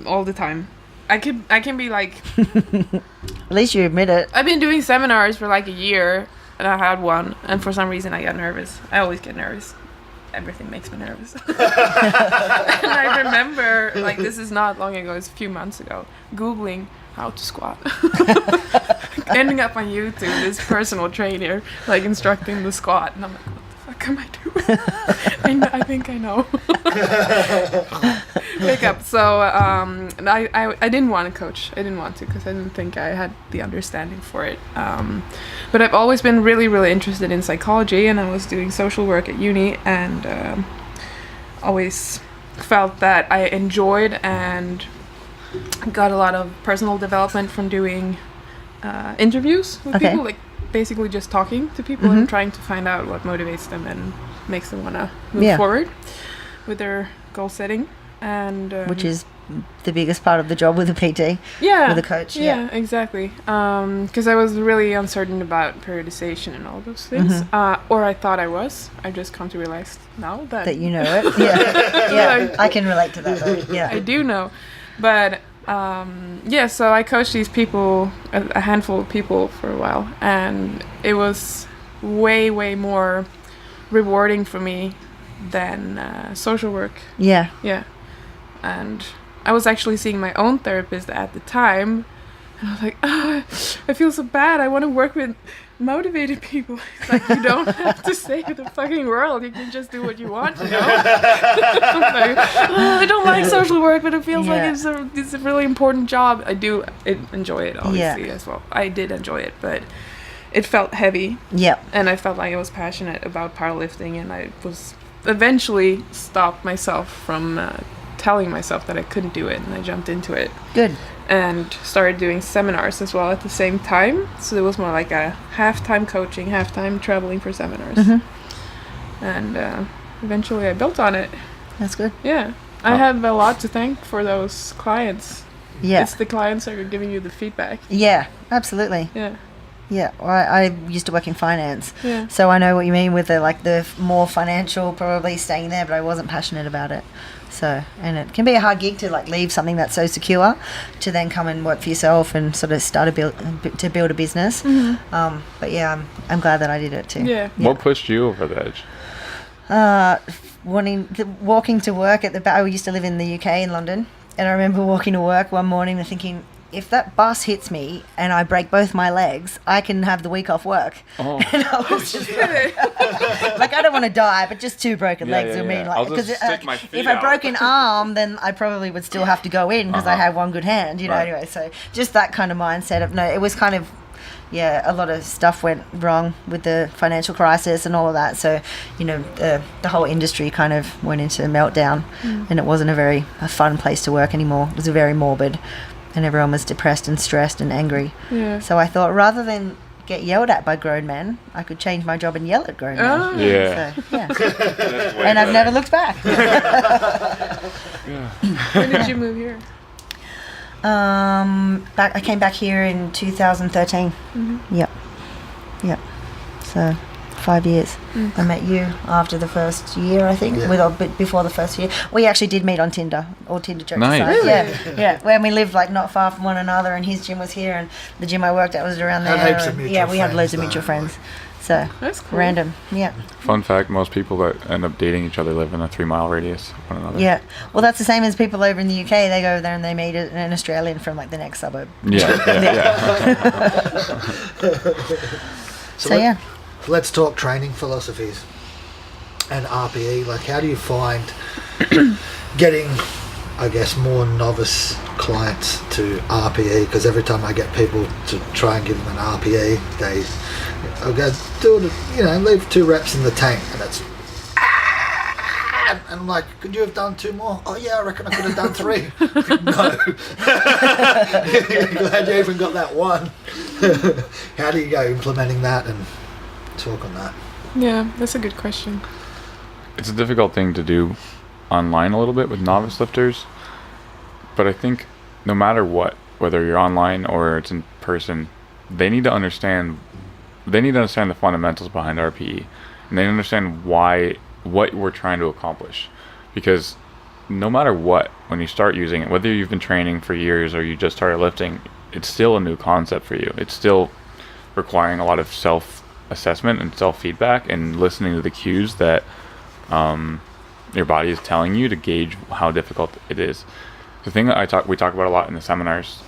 all the time. I can be like... At least you admit it. I've been doing seminars for like a year, and I had one, and for some reason I got nervous. I always get nervous. Everything makes me nervous. And I remember, like, this is not long ago, it's a few months ago, Googling how to squat. Ending up on YouTube, this personal trainer, like, instructing the squat. And I'm like, what the fuck am I doing? I think I know. Wake up. So I didn't want to coach. I didn't want to because I didn't think I had the understanding for it. But I've always been really, really interested in psychology, and I was doing social work at uni, and always felt that I enjoyed and got a lot of personal development from doing interviews with people, like basically just talking to people and trying to find out what motivates them and makes them want to move forward with their goal setting. And which is the biggest part of the job with a PT, with a coach. Yeah, exactly. Because I was really uncertain about periodization and all those things, or I thought I was. I've just come to realize now that you know it. Yeah, I can relate to that though. Yeah, I do know, but Yeah, so I coached these people, a handful of people for a while, and it was way more rewarding for me than social work. Yeah. Yeah. And I was actually seeing my own therapist at the time, and I was like, I feel so bad. I want to work with motivated people. It's like, you don't have to save the fucking world. You can just do what you want, you know? I'm like, I don't like social work, but it feels like it's a really important job. I do enjoy it, obviously, as well. I did enjoy it, but it felt heavy. Yep. And I felt like I was passionate about powerlifting, and I was eventually stopped myself from telling myself that I couldn't do it, and I jumped into it. Good. And started doing seminars as well at the same time. So it was more like a half-time coaching, half-time traveling for seminars. Mm-hmm. And eventually I built on it. That's good. Yeah. I have a lot to thank for those clients. Yeah. It's the clients that are giving you the feedback. Yeah, absolutely. Yeah. Yeah, well, I used to work in finance, Yeah. so I know what you mean with the more financial, probably staying there, but I wasn't passionate about it. So, and it can be a hard gig to like leave something that's so secure to then come and work for yourself and sort of start to build a business. Mm-hmm. But yeah, I'm glad that I did it too. Yeah. What pushed you over the edge? Walking to work at the back. I used to live in the UK in London, and I remember walking to work one morning and thinking, if that bus hits me and I break both my legs, I can have the week off work. Oh. And I was just like, I don't want to die, but just 2 broken legs would mean like, I'll just stick my feet if I out. broke an arm, then I probably would still have to go in because I had one good hand, you know. Right. Anyway, so just that kind of mindset of it was kind of. Yeah, a lot of stuff went wrong with the financial crisis and all of that. So, the whole industry kind of went into meltdown, and it wasn't a fun place to work anymore. It was very morbid, and everyone was depressed and stressed and angry. Yeah. So I thought, rather than get yelled at by grown men, I could change my job and yell at grown men. Oh. Yeah. So, yeah. And I've never looked back. When did you move here? I came back here in 2013. Mm-hmm. Yep. So 5 years. I met you after the first year, I think, with a bit before the first year. We actually did meet on Tinder, or Tinder jokes Nice. aside. Really? Yeah. When we lived like not far from one another, and his gym was here, and the gym I worked at was around there. Had heaps of and, mutual we had loads of friends, mutual though. friends. So That's cool. random. Yeah. Fun fact, most people that end up dating each other live in a 3-mile radius of one another. Yeah. Well, that's the same as people over in the UK. They go over there and they meet an Australian from like the next suburb. So let's talk training philosophies and RPE. Like, how do you find getting, I guess, more novice clients to RPE? Because every time I get people to try and give them an RPE, I'll go do it, leave 2 reps in the tank, and it's and I'm like, could you have done 2 more? Oh yeah, I reckon I could have done 3. No. Glad you even got that 1. How do you go implementing that and talk on that? Yeah, that's a good question. It's a difficult thing to do online a little bit with novice lifters, but I think no matter what, whether you're online or it's in person, they need to understand the fundamentals behind RPE, and they understand what we're trying to accomplish. Because no matter what, when you start using it, whether you've been training for years or you just started lifting, it's still a new concept for you. It's still requiring a lot of self-assessment and self-feedback and listening to the cues that your body is telling you to gauge how difficult it is. The thing that we talk about a lot in the seminars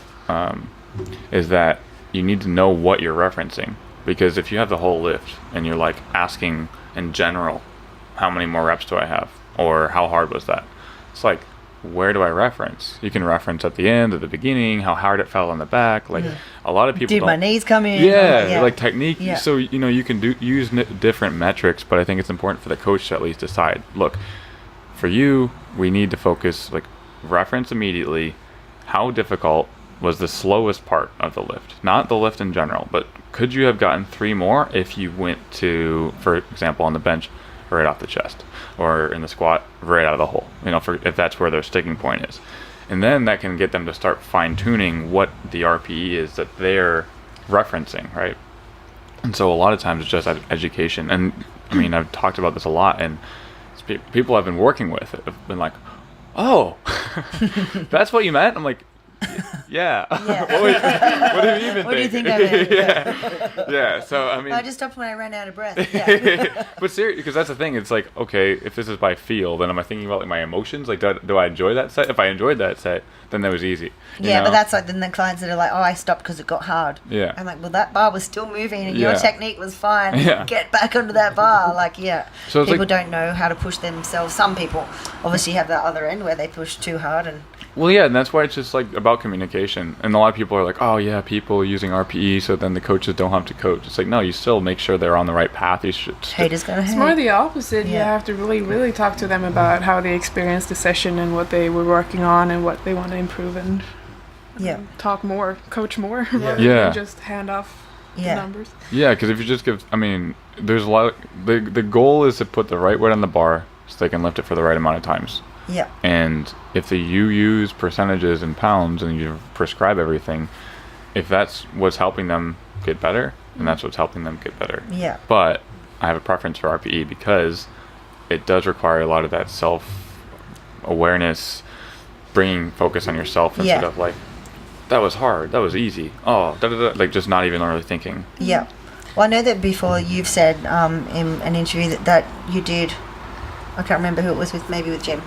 is that you need to know what you're referencing. Because if you have the whole lift and you're like asking in general, how many more reps do I have? Or how hard was that? It's like, where do I reference? You can reference at the end, at the beginning, how hard it felt on the back. Like a lot of people Did my knees come in? Yeah, like technique. Yeah. So, you can use different metrics, but I think it's important for the coach to at least decide, look, for you, we need to focus, like, reference immediately how difficult was the slowest part of the lift. Not the lift in general, but could you have gotten 3 more if you went to, for example, on the bench, right off the chest, or in the squat, right out of the hole, if that's where their sticking point is. And then that can get them to start fine-tuning what the RPE is that they're referencing, right? And so a lot of times it's just education. And I mean, I've talked about this a lot, and people I've been working with have been like, oh, that's what you meant? I'm like, Yeah. Yeah. What do you even What do you think? think of it? Yeah. So I mean, I just stopped when I ran out of breath. Yeah. but seriously, because that's the thing. It's like, okay, if this is by feel, then am I thinking about like my emotions? Like, do I enjoy that set? If I enjoyed that set, then that was easy. you Yeah, know? but that's like then the clients that are like, oh, I stopped because it got hard. Yeah. I'm like, well, that bar was still moving and your Yeah. technique was fine. Yeah. Get back onto that bar. Like, yeah. So it's People like- don't know how to push themselves. Some people obviously have that other end where they push too hard and Well, yeah, and that's why it's just like about communication. And a lot of people are like, oh yeah, people using RPE, so then the coaches don't have to coach. It's like, no, you still make sure they're on the right path. You should. haters gonna hate. It's more the opposite. You Yeah. have to really talk to them about how they experienced the session and what they were working on and what they want to improve and Yeah. talk more, coach more, rather Yeah. than just hand off the Yeah. numbers. Yeah, because if you just give, I mean, there's a lot. The goal is to put the right weight on the bar so they can lift it for the right amount of times. Yeah. And if you use percentages and pounds and you prescribe everything, if that's what's helping them get better, then that's what's helping them get better. Yeah. But I have a preference for RPE because it does require a lot of that self-awareness, bringing focus on yourself instead Yeah. of like, that was hard, that was easy, oh, like just not even really thinking. Yeah. Well, I know that before you've said in an interview that you did, I can't remember who it was with, maybe with Jim,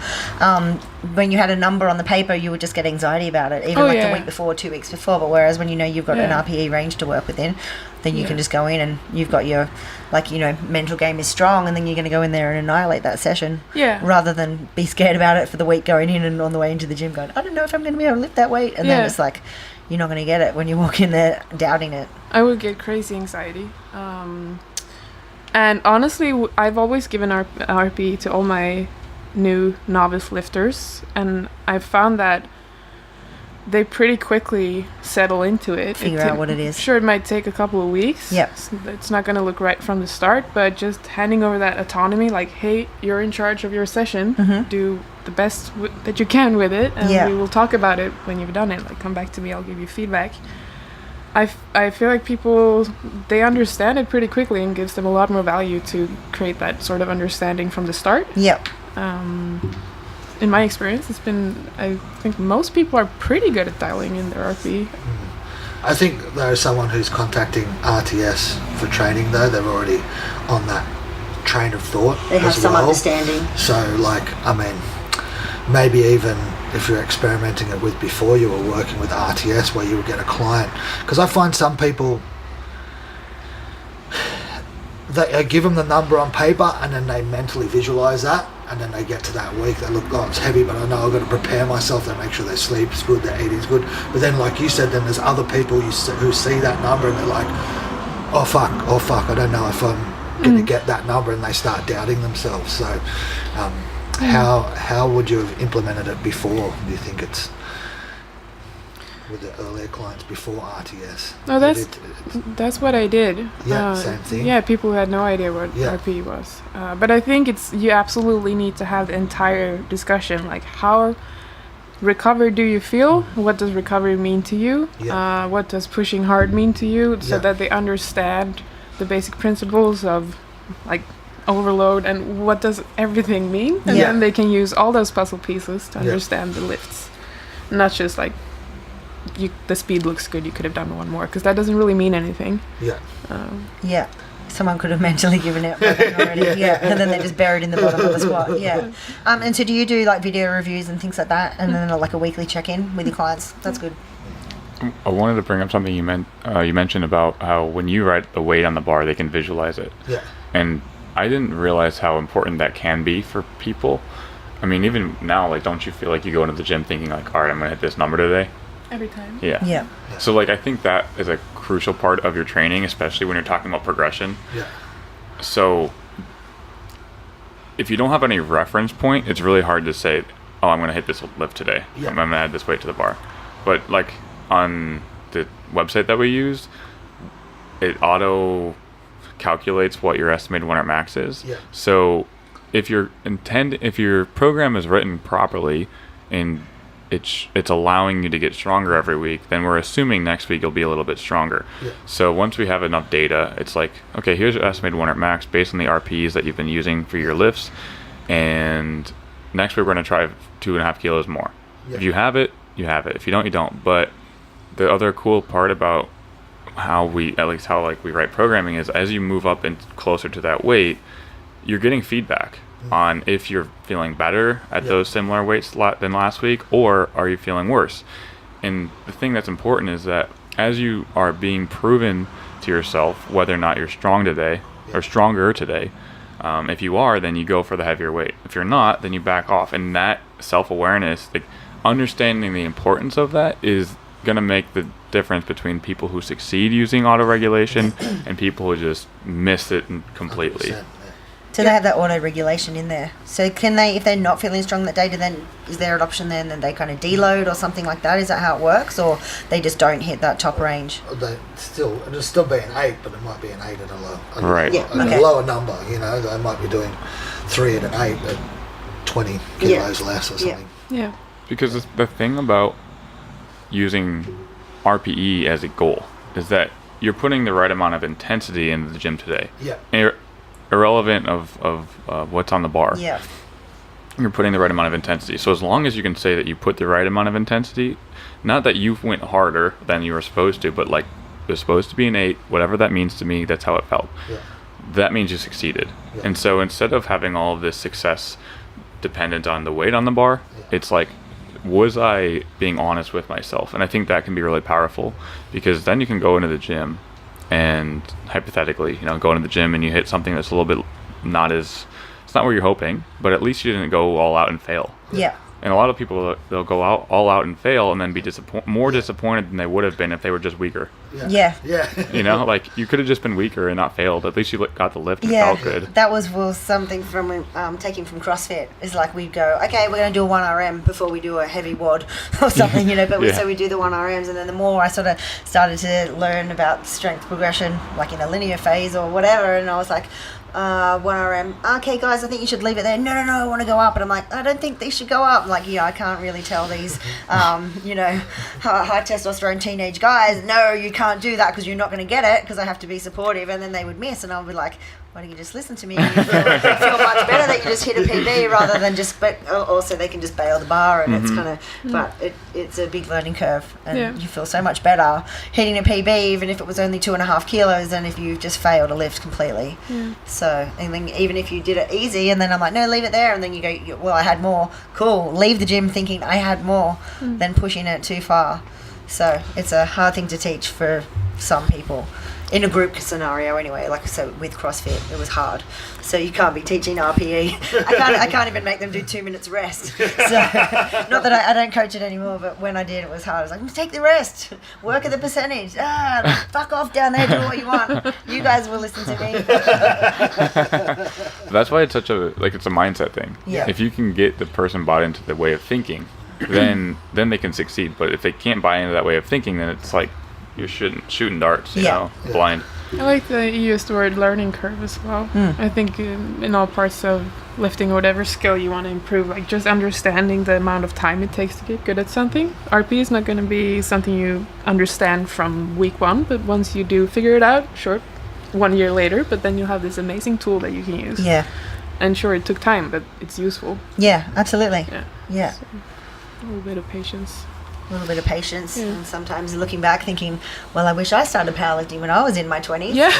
when you had a number on the paper, you would just get anxiety about it, even Oh, like yeah. the week before, 2 weeks before. But whereas when you know you've got an Yeah. RPE range to work within, then you can Yeah. just go in and you've got your, like, you know, mental game is strong, and then you're going to go in there and annihilate that session. Yeah. Rather than be scared about it for the week going in and on the way into the gym going, I don't know if I'm going to be able to lift that weight. And then Yeah. it's like, you're not going to get it when you walk in there doubting it. I would get crazy anxiety. And honestly, I've always given RP to all my new novice lifters, and I've found that they pretty quickly settle into it. Figure out what it is. Sure, it might take a couple of weeks. Yep. It's not going to look right from the start, but just handing over that autonomy, like, hey, you're in charge of your session. Mhm. Do the best that you can with it, and Yeah. we will talk about it when you've done it. Like, come back to me, I'll give you feedback. I feel like people, they understand it pretty quickly and gives them a lot more value to create that sort of understanding from the start. Yep. In my experience, it's been, I think most people are pretty good at dialing in their RP. I think though someone who's contacting RTS for training though, they're already on that train of thought. They have as some well. understanding. So like, I mean, maybe even if you're experimenting it with before you were working with RTS where you would get a client, because I find some people, I give them the number on paper and then they mentally visualize that, and then they get to that week, they look, oh, it's heavy, but I know I've got to prepare myself, they make sure their sleep's good, their eating's good. But then like you said, then there's other people who see that number and they're like, oh fuck, I don't know if I'm going to get that number, and they start doubting themselves. So how would you have implemented it before? Do you think it's with the earlier clients before RTS? No, that's what I did. Yeah, same thing. Yeah, people who had no idea what Yeah. RP was. But I think you absolutely need to have the entire discussion. Like, how recovered do you feel? What does recovery mean to you? Yeah. What does pushing hard mean to you? So Yeah. that they understand the basic principles of, like, overload and what does everything mean. And Yeah. then they can use all those puzzle pieces to Yeah. understand the lifts. Not just like, the speed looks good, you could have done one more, because that doesn't really mean anything. Yeah. Yeah. Someone could have mentally given it already. Yeah. And then they're just buried in the bottom of the squat. Yeah. And so do you do like video reviews and things like that, and then like a weekly check-in with your clients? That's good. I wanted to bring up something you mentioned about how when you write the weight on the bar, they can visualize it. Yeah. And I didn't realize how important that can be for people. I mean, even now, like, don't you feel like you go into the gym thinking like, all right, I'm gonna hit this number today? Every time. Yeah. Yeah. So like, I think that is a crucial part of your training, especially when you're talking about progression. Yeah. So if you don't have any reference point, it's really hard to say, oh, I'm gonna hit this lift today. Yeah. I'm gonna add this weight to the bar. But like on the website that we used, it auto calculates what your estimated 1 rep max is. Yeah. So if your program is written properly and it's allowing you to get stronger every week, then we're assuming next week you'll be a little bit stronger. Yeah. So once we have enough data, it's like, okay, here's your estimated 1 rep max based on the RPEs that you've been using for your lifts, and next week we're going to try 2.5 kilos more. Yeah. If you have it, you have it. If you don't, you don't. But the other cool part about how we write programming is as you move up and closer to that weight, you're getting feedback on if you're feeling better at those similar weights than last week, or are you feeling worse. And the thing that's important is that as you are being proven to yourself whether or not you're strong today or stronger today, if you are, then you go for the heavier weight. If you're not, then you back off. And that self-awareness, like understanding the importance of that, is going to make the difference between people who succeed using auto-regulation and people who just miss it completely. 100%, So they have that auto-regulation in there. So can they, if they're not feeling strong that day, then is there an option then that they kind of deload or something like that? Is that how it works, or they just don't hit that top range? It'll still be an 8, but it might be an 8 at Right. a lower number. You know, they might be doing 3 at an 8 at 20 kilos less or something. Yeah. Because the thing about using RPE as a goal is that you're putting the right amount of intensity into the gym today. Yeah. Irrelevant of what's on the bar. Yeah. You're putting the right amount of intensity. So as long as you can say that you put the right amount of intensity, not that you went harder than you were supposed to, but like it was supposed to be an 8, whatever that means to me, that's how it felt. Yeah. That means you succeeded. Yeah. And so instead of having all of this success dependent on the weight on the bar, it's like, was I being honest with myself? And I think that can be really powerful, because then you can go into the gym and hypothetically, go into the gym and you hit something that's a little bit it's not where you're hoping, but at least you didn't go all out and fail. Yeah. And a lot of people, they'll go out all out and fail and then be more disappointed than they would have been if they were just weaker. Yeah. Like you could have just been weaker and not failed. At least you got the lift and it felt good. That was something from taking from CrossFit. Is like we'd go, okay, we're going to do a 1RM before we do a heavy WOD or something, But so we do the 1RMs, and then the more I sort of started to learn about strength progression, like in a linear phase or whatever, and I was like, 1RM. Okay, guys, I think you should leave it there. No, I want to go up. And I'm like, I don't think they should go up. Like, I can't really tell these, high testosterone teenage guys, no, you can't do that because you're not going to get it, because I have to be supportive. And then they would miss, and I'll be like, why don't you just listen to me? You feel much better that you just hit a PB rather than but also they can just bail the bar, and it's kind of, but it's a big learning curve, and you feel so much better hitting a PB, even if it was only 2.5 kilos, than if you just failed a lift completely. So, and then even if you did it easy, and then I'm like, no, leave it there, and then you go, well, I had more. Cool. Leave the gym thinking I had more than pushing it too far. So it's a hard thing to teach for some people. In a group scenario anyway, like so with CrossFit, it was hard. So you can't be teaching RPE. I can't even make them do 2 minutes rest. So not that I don't coach it anymore, but when I did, it was hard. I was like, take the rest, work at the percentage. Fuck off down there, do what you want. You guys will listen to me. That's why it's it's a mindset thing. Yeah. If you can get the person bought into the way of thinking, then they can succeed. But if they can't buy into that way of thinking, then it's like you're shooting darts, blind. I like that you used the word learning curve as well. I think in all parts of lifting or whatever skill you want to improve, like just understanding the amount of time it takes to get good at something. RP is not going to be something you understand from week 1, but once you do figure it out, 1 year later, but then you'll have this amazing tool that you can use. Yeah. And sure, it took time, but it's useful. Yeah, absolutely. Yeah. So, a little bit of patience. A little bit of patience, and sometimes looking back thinking, well, I wish I started powerlifting when I was in my 20s. Yeah.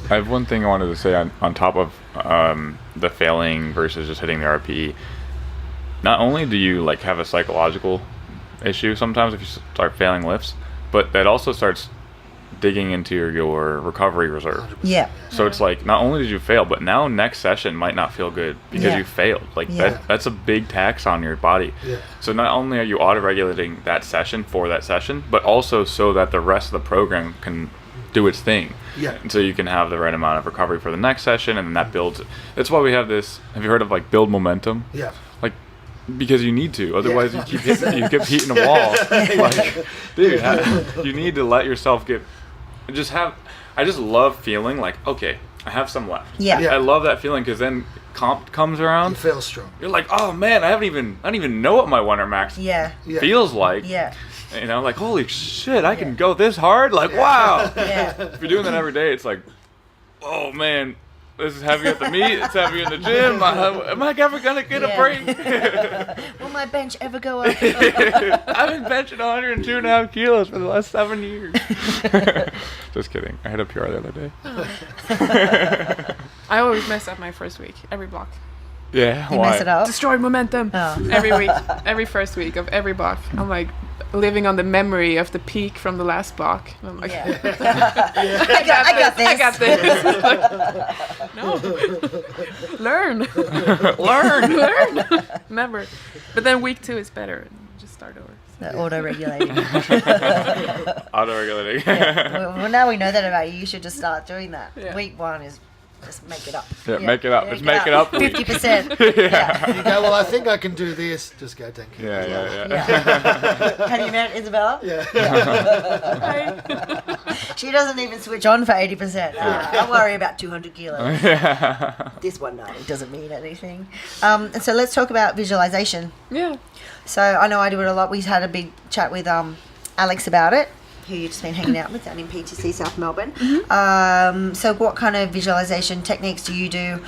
I have one thing I wanted to say on top of the failing versus just hitting the RPE. Not only do you have a psychological issue sometimes if you start failing lifts, but that also starts digging into your recovery reserve. Yeah. So it's like, not only did you fail, but now next session might not feel good because you failed. That's a big tax on your body. Yeah. So not only are you auto-regulating that session for that session, but also so that the rest of the program can do its thing. Yeah. And so you can have the right amount of recovery for the next session, and then that builds. That's why we have this. Have you heard of build momentum? Yeah. Because you need to, otherwise you keep hitting a wall. Dude, you need to let yourself get. I just love feeling like, okay, I have some left. Yeah. I love that feeling, because then comp comes around. You feel strong. You're like, oh man, I don't even know what my 1R max feels like. Yeah. Holy shit, I can go this hard. Wow. Yeah. If you're doing that every day, it's like, oh man, This is heavy at the meet. It's heavy in the gym. Am I ever gonna get a break? Will my bench ever go up? I've been benching 102.5 kilos for the last 7 years. Just kidding. I had a PR the other day. I always mess up my first week, every block. Yeah. You why? mess it up. Destroyed momentum. Oh. Every week, every first week of every block. I'm like living on the memory of the peak from the last block. And I'm like, Yeah. I got this. I got this. No. Learn. Learn. Never. But then week 2 is better. Just start over. The auto-regulating. Auto-regulating. Yeah. Well, now we know that about you. You should just start doing that. Yeah. Week 1 is just make it up. Yeah, make it up. Just make it up. 50%. Yeah. You go, well, I think I can do this. Just go, thank you. Yeah. Have you met Isabella? Yeah. She doesn't even switch on for 80%. I worry about 200 kilos. This one, no, it doesn't mean anything. And so let's talk about visualization. Yeah. So I know I do it a lot. We had a big chat with Alex about it, who you've just been hanging out with down in PTC South Melbourne. So what kind of visualization techniques do you do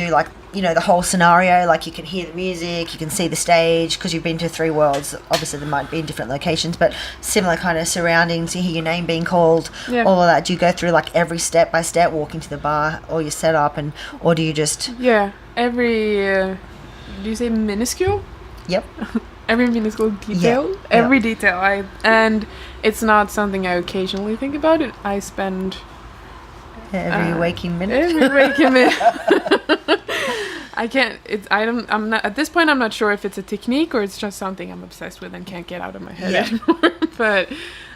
like, you know, the whole scenario, like you can hear the music, you can see the stage, because you've been to 3 worlds, obviously they might be in different locations, but similar kind of surroundings, you hear your name being called, all of that. Do you go through like every step by step, walking to the bar, or your setup, or do you just... Yeah. Every, do you say minuscule? Yep. Every minuscule detail, every detail. And it's not something I occasionally think about. It I spend Every waking minute. every waking minute. I can't. I'm not at this point. I'm not sure if it's a technique or it's just something I'm obsessed with and can't get out of my head anymore. But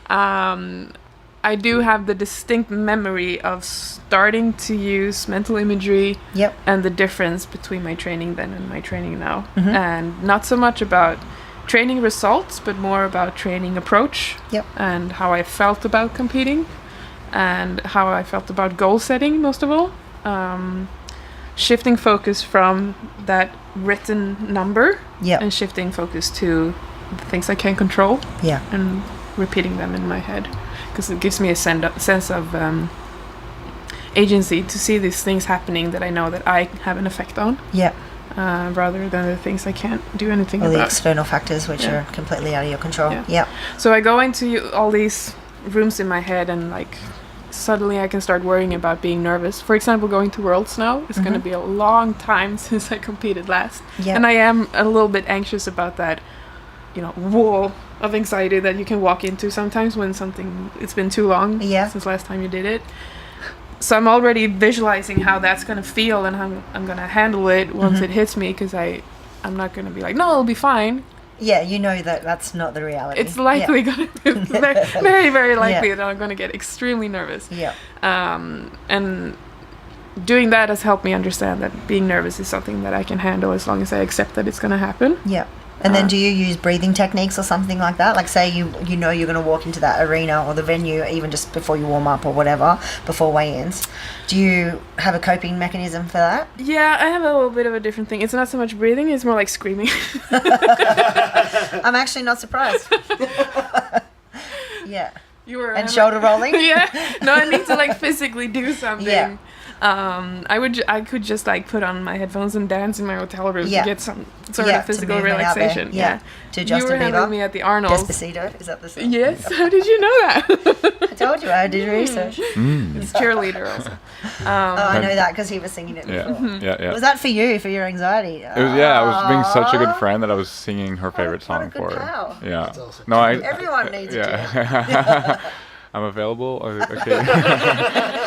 I do have the distinct memory of starting to use mental imagery. Yep. And the difference between my training then and my training now, and not so much about training results, but more about training approach. Yep. And how I felt about competing, and how I felt about goal setting, most of all. Shifting focus from that written number, Yep. and shifting focus to the things I can control, Yeah. and repeating them in my head, because it gives me a sense of agency to see these things happening that I know that I have an effect on, Yep. rather than the things I can't do anything All the about. external factors which are completely out of your control. Yeah. Yep. So I go into all these rooms in my head, and like suddenly I can start worrying about being nervous. For example, going to Worlds now, it's going to be a long time since I competed last. Yep. And I am a little bit anxious about that, you know, wall of anxiety that you can walk into sometimes when it's been too long since last time you did it. So I'm already visualizing how that's going to feel and how I'm going to handle it once it hits me, because I'm not going to be like, no, it'll be fine. Yeah, you know that's not the reality. It's likely going to be very, very likely that I'm going to get extremely nervous. Yeah. And doing that has helped me understand that being nervous is something that I can handle as long as I accept that it's going to happen. Yeah. And then do you use breathing techniques or something like that? Like say you know you're going to walk into that arena or the venue even just before you warm up or whatever, before weigh-ins. Do you have a coping mechanism for that? Yeah, I have a little bit of a different thing. It's not so much breathing, it's more like screaming. I'm actually not surprised. Yeah. And shoulder rolling? Yeah. No, I need to like physically do something. Yeah. I could just like put on my headphones and dance in my hotel room to get some sort of physical relaxation. Yeah. To Justin You were handling Bieber. me at the Arnold's. Despacito, is that the song? Yes. How did you know that? I told you, I did research. It's cheerleader also. I know that because he was singing it before. Yeah. Was that for you, for your anxiety? It was, I was being such a good friend that I was singing her favorite What a song good for her. pal. Yeah. That's awesome. No, Everyone needs a yeah. I'm available. Okay.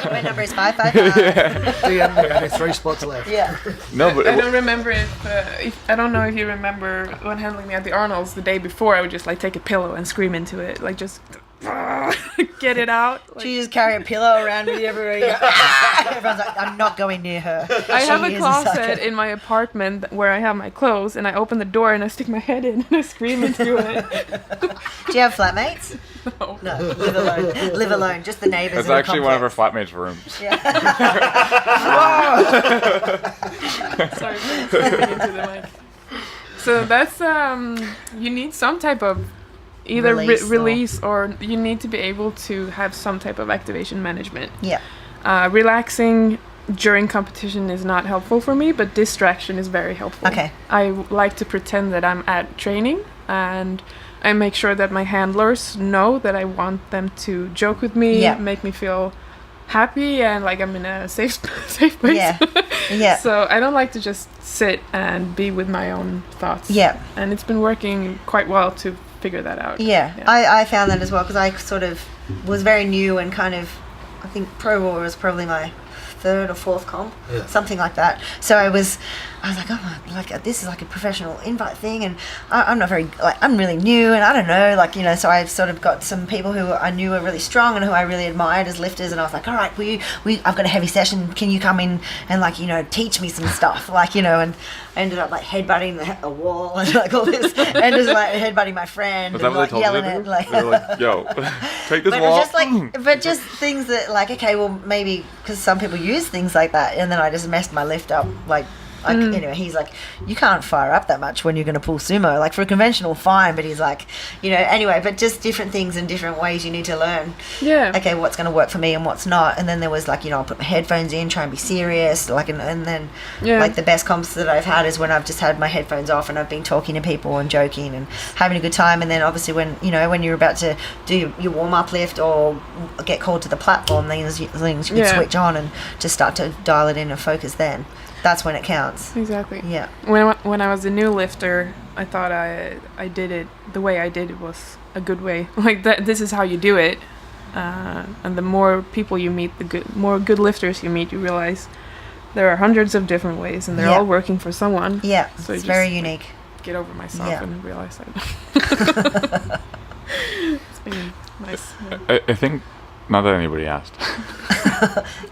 My number is 555. DM me, only 3 spots left. Yeah. No, but I don't remember if I don't know if you remember when handling me at the Arnold's the day before. I would just like take a pillow and scream into it, like just get it out. Like, She just carry a pillow around with you everywhere you go. Everyone's like, I'm not going near her. I have She a is closet sucker. in my apartment where I have my clothes, and I open the door and I stick my head in and I scream into it. Do you have flatmates? No. No, live alone. Live alone. Just the neighbours. that's in the actually one of her complex. flatmates' rooms. Yeah. Sorry for screaming into the mic. So that's you need some type of either Release release or you need to be able to have some type of activation management. Yeah. Relaxing during competition is not helpful for me, but distraction is very helpful. Okay. I like to pretend that I'm at training, and I make sure that my handlers know that I want them to joke with me, Yeah. make me feel happy, and like I'm in a safe place. Yeah. Yeah. So I don't like to just sit and be with my own thoughts. Yeah. And it's been working quite well to figure that out. Yeah. I found that as well, because I sort of was very new and kind of, I think Pro War was probably my third or fourth comp, something like that. So I was like, oh my, like this is like a professional invite thing, and I'm not very, like, I'm really new, and I don't know, like, you know. So I've sort of got some people who I knew were really strong and who I really admired as lifters, and I was like, all right, I've got a heavy session, can you come in and, like, you know, teach me some stuff, like, you know. And I ended up like headbutting a wall and like all this, and just like headbutting my friend, Was and that what like they told you yelling to at do? like, They were like, yo, take this but wall. just like, but just things that, like, okay, well, maybe because some people use things like that, and then I just messed my lift up, like anyway, he's like, you can't fire up that much when you're going to pull sumo. Like, for a conventional, fine, but he's like, you know, anyway, but just different things and different ways you need to learn. Yeah. Okay, what's going to work for me and what's not. And then there was like, you know, I'll put my headphones in, try and be serious, like, and then like the best comps that I've had is when I've just had my headphones off and I've been talking to people and joking and having a good time. And then obviously when, you know, when you're about to do your warm-up lift or get called to the platform, things you can switch on and just start to dial it in and focus then. That's when it counts. Exactly. Yeah. When I was a new lifter, I thought I did it the way I did it was a good way. Like that. This is how you do it. And the more people you meet, more good lifters you meet, you realize there are hundreds of different ways, and they're all working for someone. Yeah. So it's very unique. Get over myself and realize that. It's been nice. I think, not that anybody asked.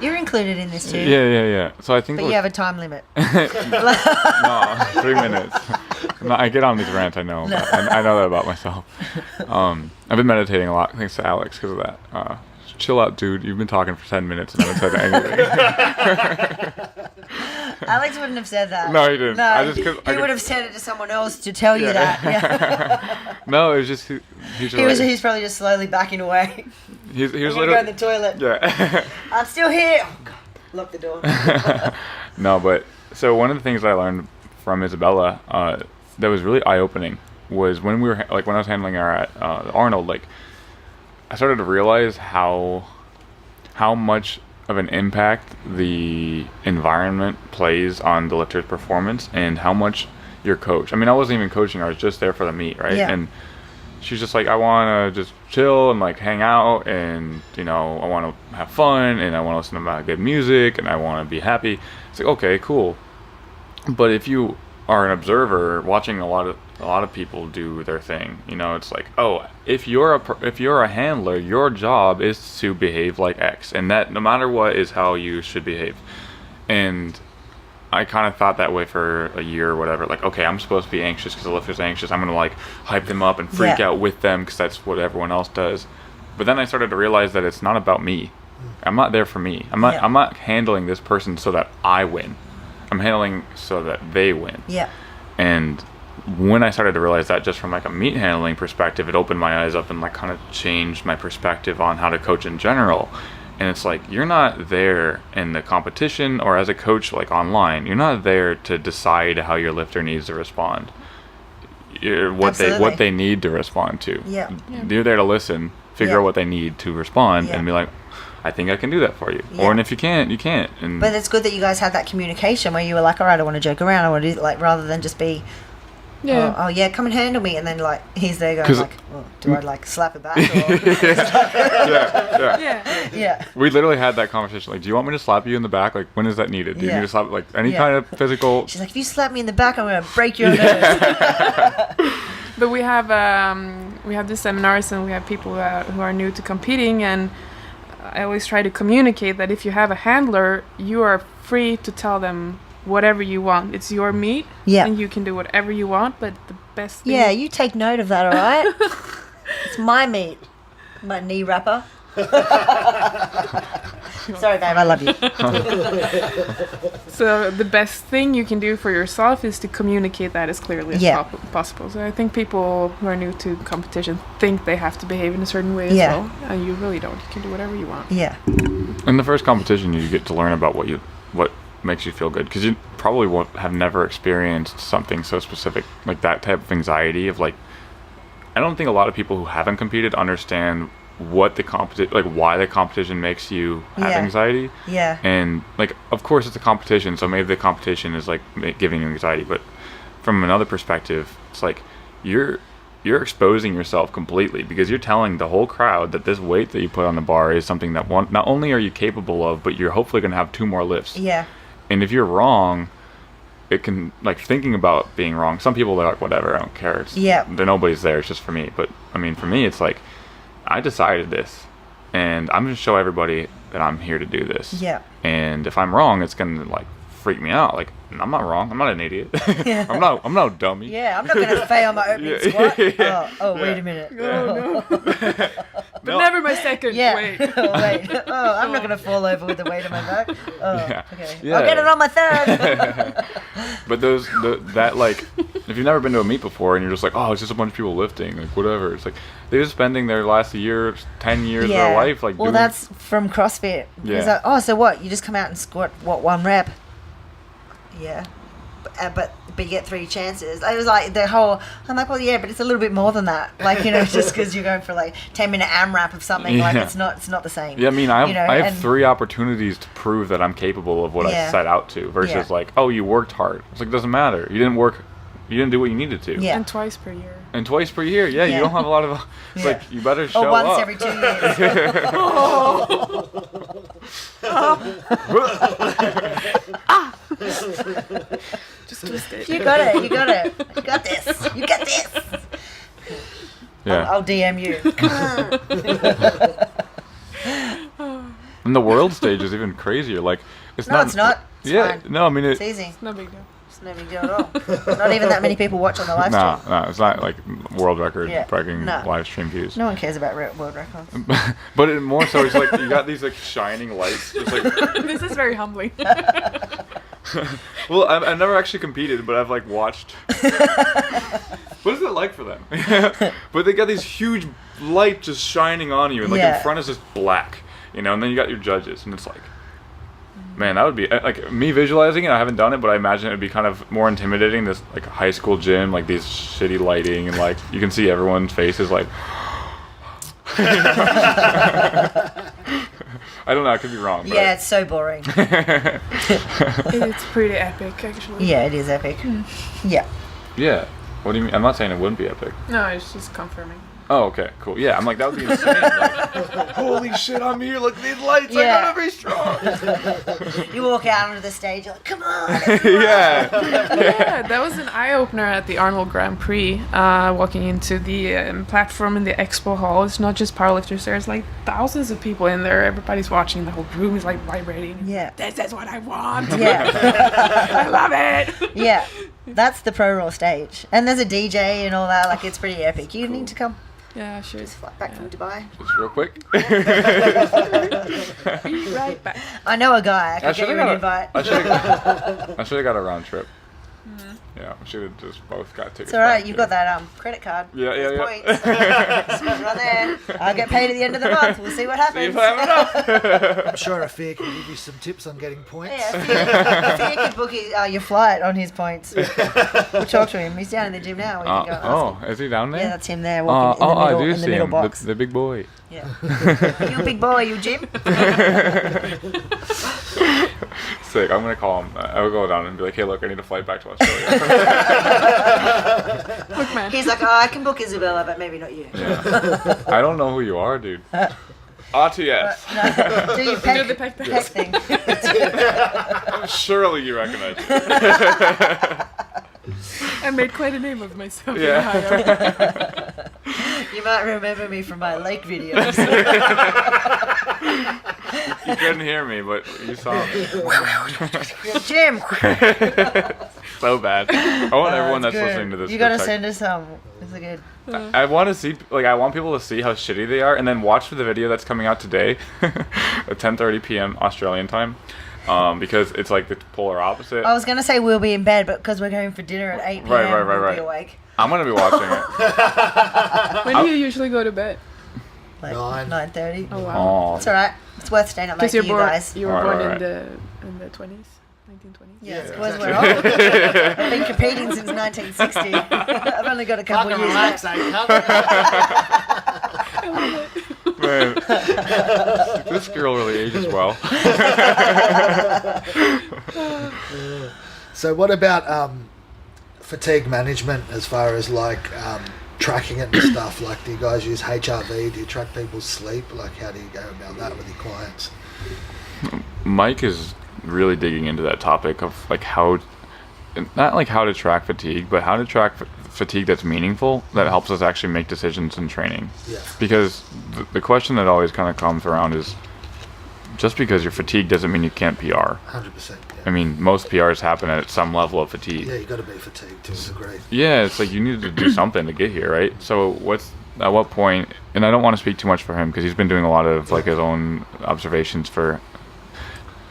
You're included in this too. Yeah. So I think. But you have a time limit. No, 3 minutes. No, I get on these rants, I know. No. I know that about myself. I've been meditating a lot, thanks to Alex, because of that. Chill out, dude. You've been talking for 10 minutes and I haven't said anything. Alex wouldn't have said that. No, he didn't. No, he would have said it to someone else to tell you that. Yeah. No, it was just He's probably just slowly backing away. He was I'm gonna literally go in the toilet. Yeah. I'm still here. Oh, God. Lock the door. No, but so one of the things that I learned from Isabella that was really eye-opening was when we were when I was handling her at Arnold, like I started to realize how much of an impact the environment plays on the lifter's performance and how much your coach. I mean, I wasn't even coaching her, I was just there for the meet, right? Yeah. And she's just like, I want to just chill and like hang out, and you know, I want to have fun, and I want to listen to good music, and I want to be happy. It's like, okay, cool. But if you are an observer watching a lot of people do their thing, you know, it's like, oh, if you're a handler, your job is to behave like X, and that no matter what is how you should behave. And I kind of thought that way for a year or whatever. Like, okay, I'm supposed to be anxious because the lifter's anxious. I'm gonna like hype them up and freak out with them because that's what everyone else does. But then I started to realize that it's not about me. I'm not there for me. I'm not handling this person so that I win. I'm handling so that they win. Yeah. And when I started to realize that, just from like a meet handling perspective, it opened my eyes up and like kind of changed my perspective on how to coach in general. And it's like, you're not there in the competition or as a coach like online, you're not there to decide how your lifter needs to respond. What they need to respond to. Yeah. You're there to listen, figure out what they need to respond, and be like, I think I can do that for you. Yeah. Or and if you can't, you can't. And but it's good that you guys had that communication where you were like, all right, I want to joke around, I want to do, like, rather than just be, oh yeah, come and handle me, and then like he's there going like, well, do I like slap it back? Or? Yeah. We literally had that conversation. Like, do you want me to slap you in the back? Like, when is that needed? Do you need to slap like any kind of physical? She's like, if you slap me in the back, I'm gonna break your nose. But we have these seminars, and we have people who are new to competing, and I always try to communicate that if you have a handler, you are free to tell them whatever you want. It's your meet, and you can do whatever you want, but the best thing... Yeah, you take note of that, all right? It's my meat, my knee wrapper. Sorry, babe, I love you. So the best thing you can do for yourself is to communicate that as clearly as possible. So I think people who are new to competition think they have to behave in a certain way as well, and you really don't. You can do whatever you want. Yeah. In the first competition, you get to learn about what makes you feel good, because you probably won't have never experienced something so specific, like that type of anxiety of like. I don't think a lot of people who haven't competed understand what the competition, like why the competition makes you have anxiety. Yeah. And like, of course, it's a competition, so maybe the competition is like giving you anxiety. But from another perspective, it's like you're exposing yourself completely, because you're telling the whole crowd that this weight that you put on the bar is something that not only are you capable of, but you're hopefully going to have 2 more lifts. Yeah. And if you're wrong, it can, like, thinking about being wrong, some people are like, whatever, I don't care, nobody's there, it's just for me. But I mean, for me, it's like, I decided this, and I'm going to show everybody that I'm here to do this. Yeah. And if I'm wrong, it's going to like freak me out. Like, I'm not wrong, I'm not an idiot. I'm not a dummy. Yeah, I'm not going to fail my opening squat. Wait a minute. Oh, no. But never my second weight. Wait. I'm not going to fall over with the weight on my back. Okay. Yeah. I'll get it on my third. But that like, if you've never been to a meet before and you're just like, oh, it's just a bunch of people lifting, like whatever. It's like they're just spending their last year, 10 years of their life like. Well, that's from CrossFit. Yeah. Like, so what? You just come out and squat 1 rep. Yeah. But you get 3 chances. I was like I'm like, well, yeah, but it's a little bit more than that. Like, just because you're going for like 10-minute AMRAP of something, like it's not the same. Yeah, I mean, I have 3 opportunities to prove that I'm capable of what I set out to, versus like, oh, you worked hard. It's like, it doesn't matter. You didn't do what you needed to. Yeah. And twice per year. You don't have a lot of. It's like, you better show once up. every 2 years. Just twist it. You got it. You got this. You got this. Yeah. I'll DM you. And the world stage is even crazier. Like, it's not. It's not. It's fine. No, I mean it's easy. It's no big deal. It's no big deal at all. Not even that many people watch on the live stream. No, it's not like world record breaking No. live stream views. No one cares about world records. But it more so, it's like you got these like shining lights, just like. This is very humbling. Well, I've never actually competed, but I've like watched. What is it like for them? But they got these huge lights just shining on you, and like in front is just black, and then you got your judges, and it's like, man, that would be like me visualizing it. I haven't done it, but I imagine it would be kind of more intimidating. This like high school gym, like these shitty lighting, and like you can see everyone's faces like. I don't know, I could be wrong. But Yeah, it's so boring. It's pretty epic, actually. Yeah, it is epic. Yeah. Yeah. What do you mean? I'm not saying it wouldn't be epic. No, it's just confirming. Oh, okay, cool. Yeah, I'm like, that would be insane. Like, holy shit, I'm here. Look at these lights. I gotta be strong. You walk out onto the stage, you're like, come on. Yeah. Yeah, that was an eye-opener at the Arnold Grand Prix. Walking into the platform in the expo hall. It's not just powerlifters. There's like thousands of people in there. Everybody's watching. The whole room is like vibrating. Yeah. This is what I want. Yeah. I love it. Yeah. That's the Pro Raw stage. And there's a DJ and all that. Like, it's pretty epic. You need to come. Yeah, sure. Just fly back from Dubai. Just real quick. Be right back. I know a guy. I could get you an invite. I should have got a round trip. Yeah, we should have just both got tickets. It's alright, you've got that credit card. Yeah. Points. Spend it on there. I'll get paid at the end of the month. We'll see what happens. See if I have enough. I'm sure Afir can give you some tips on getting points. Yeah, Afir can book your flight on his points. We'll talk to him. He's down in the gym now. We can go ask him. Is he down there? Yeah, that's him there walking in the middle box. The big boy. Yeah. You big boy, you Jim. Sick. I'm gonna call him. I'll go down and be like, hey, look, I need a flight back to Australia. Look, man. He's like, I can book Isabella, but maybe not you. Yeah. I don't know who you are, dude. RTS. No, do you peck, Do the peck thing? Surely you recognize me. I made quite a name of myself. Yeah. You might remember me from my lake videos. You couldn't hear me, but you saw me. Jim. So bad. I want everyone that's good. listening to this. You gotta to check- send us some. It's a good. I want to see, like, I want people to see how shitty they are, and then watch the video that's coming out today at 10:30 p.m. Australian time, because it's like the polar opposite. I was going to say we'll be in bed, but because we're going for dinner at 8 p.m. we'll be awake. I'm gonna be watching it. When do you usually go to bed? Like 9. 9:30. Oh wow. Oh, It's all right. It's worth staying up late Because for you guys. you were Right, born right, in the 20s, 1920s. Yes, Yeah, because exactly. we're old. I've been competing since 1960. I've only got a couple Fucking years relax, left. man, this girl really ages well. So what about fatigue management as far as like tracking it and stuff? Like, do you guys use HRV? Do you track people's sleep? Like, how do you go about that with your clients? Mike is really digging into that topic of like how, not like how to track fatigue, but how to track fatigue that's meaningful, that helps us actually make decisions in training. Yeah. Because the question that always kind of comes around is, just because you're fatigued doesn't mean you can't PR. 100%. Yeah. I mean, most PRs happen at some level of fatigue. Yeah, you got to be fatigued to a degree. Yeah, it's like you need to do something to get here, right? So at what point, and I don't want to speak too much for him because he's been doing a lot of like his own observations for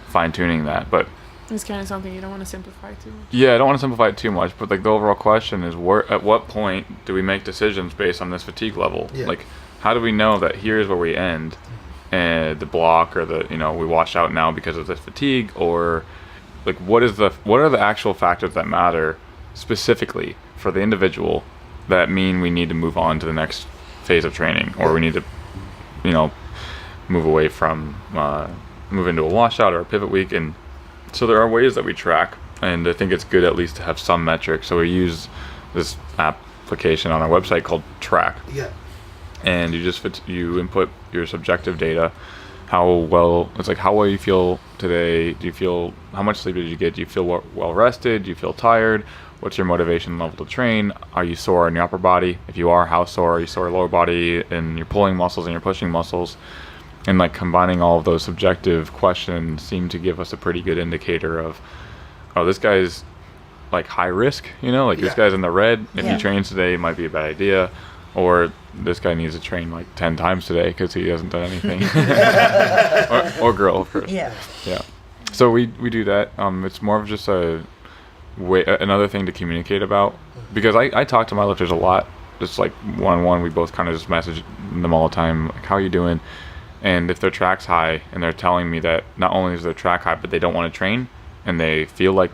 fine-tuning that, but It's kind of something you don't want to simplify too much. yeah, I don't want to simplify it too much, but like the overall question is, at what point do we make decisions based on this fatigue level? Yeah. Like, how do we know that here's where we end, and the block, or the, we wash out now because of this fatigue, or like what are the actual factors that matter specifically for the individual that mean we need to move on to the next phase of training, or we need to move away from move into a washout or a pivot week. And so there are ways that we track, and I think it's good at least to have some metrics. So we use this application on our website called Track, Yeah. and you input your subjective data, how well you feel today. How much sleep did you get? Do you feel well rested? Do you feel tired? What's your motivation level to train? Are you sore in your upper body? If you are, how sore? Are you sore lower body and your pulling muscles and your pushing muscles? And like combining all of those subjective questions seem to give us a pretty good indicator of, oh, this guy's like high risk, this Yeah. guy's in the red. If Yeah. he trains today, it might be a bad idea. Or this guy needs to train like 10 times today because he hasn't done anything. or girl, of course. Yeah. Yeah. So we do that. It's more of just another thing to communicate about, because I talk to my lifters a lot, just like one-on-one. We both kind of just message them all the time, like, how are you doing? And if their track's high and they're telling me that not only is their track high, but they don't want to train and they feel like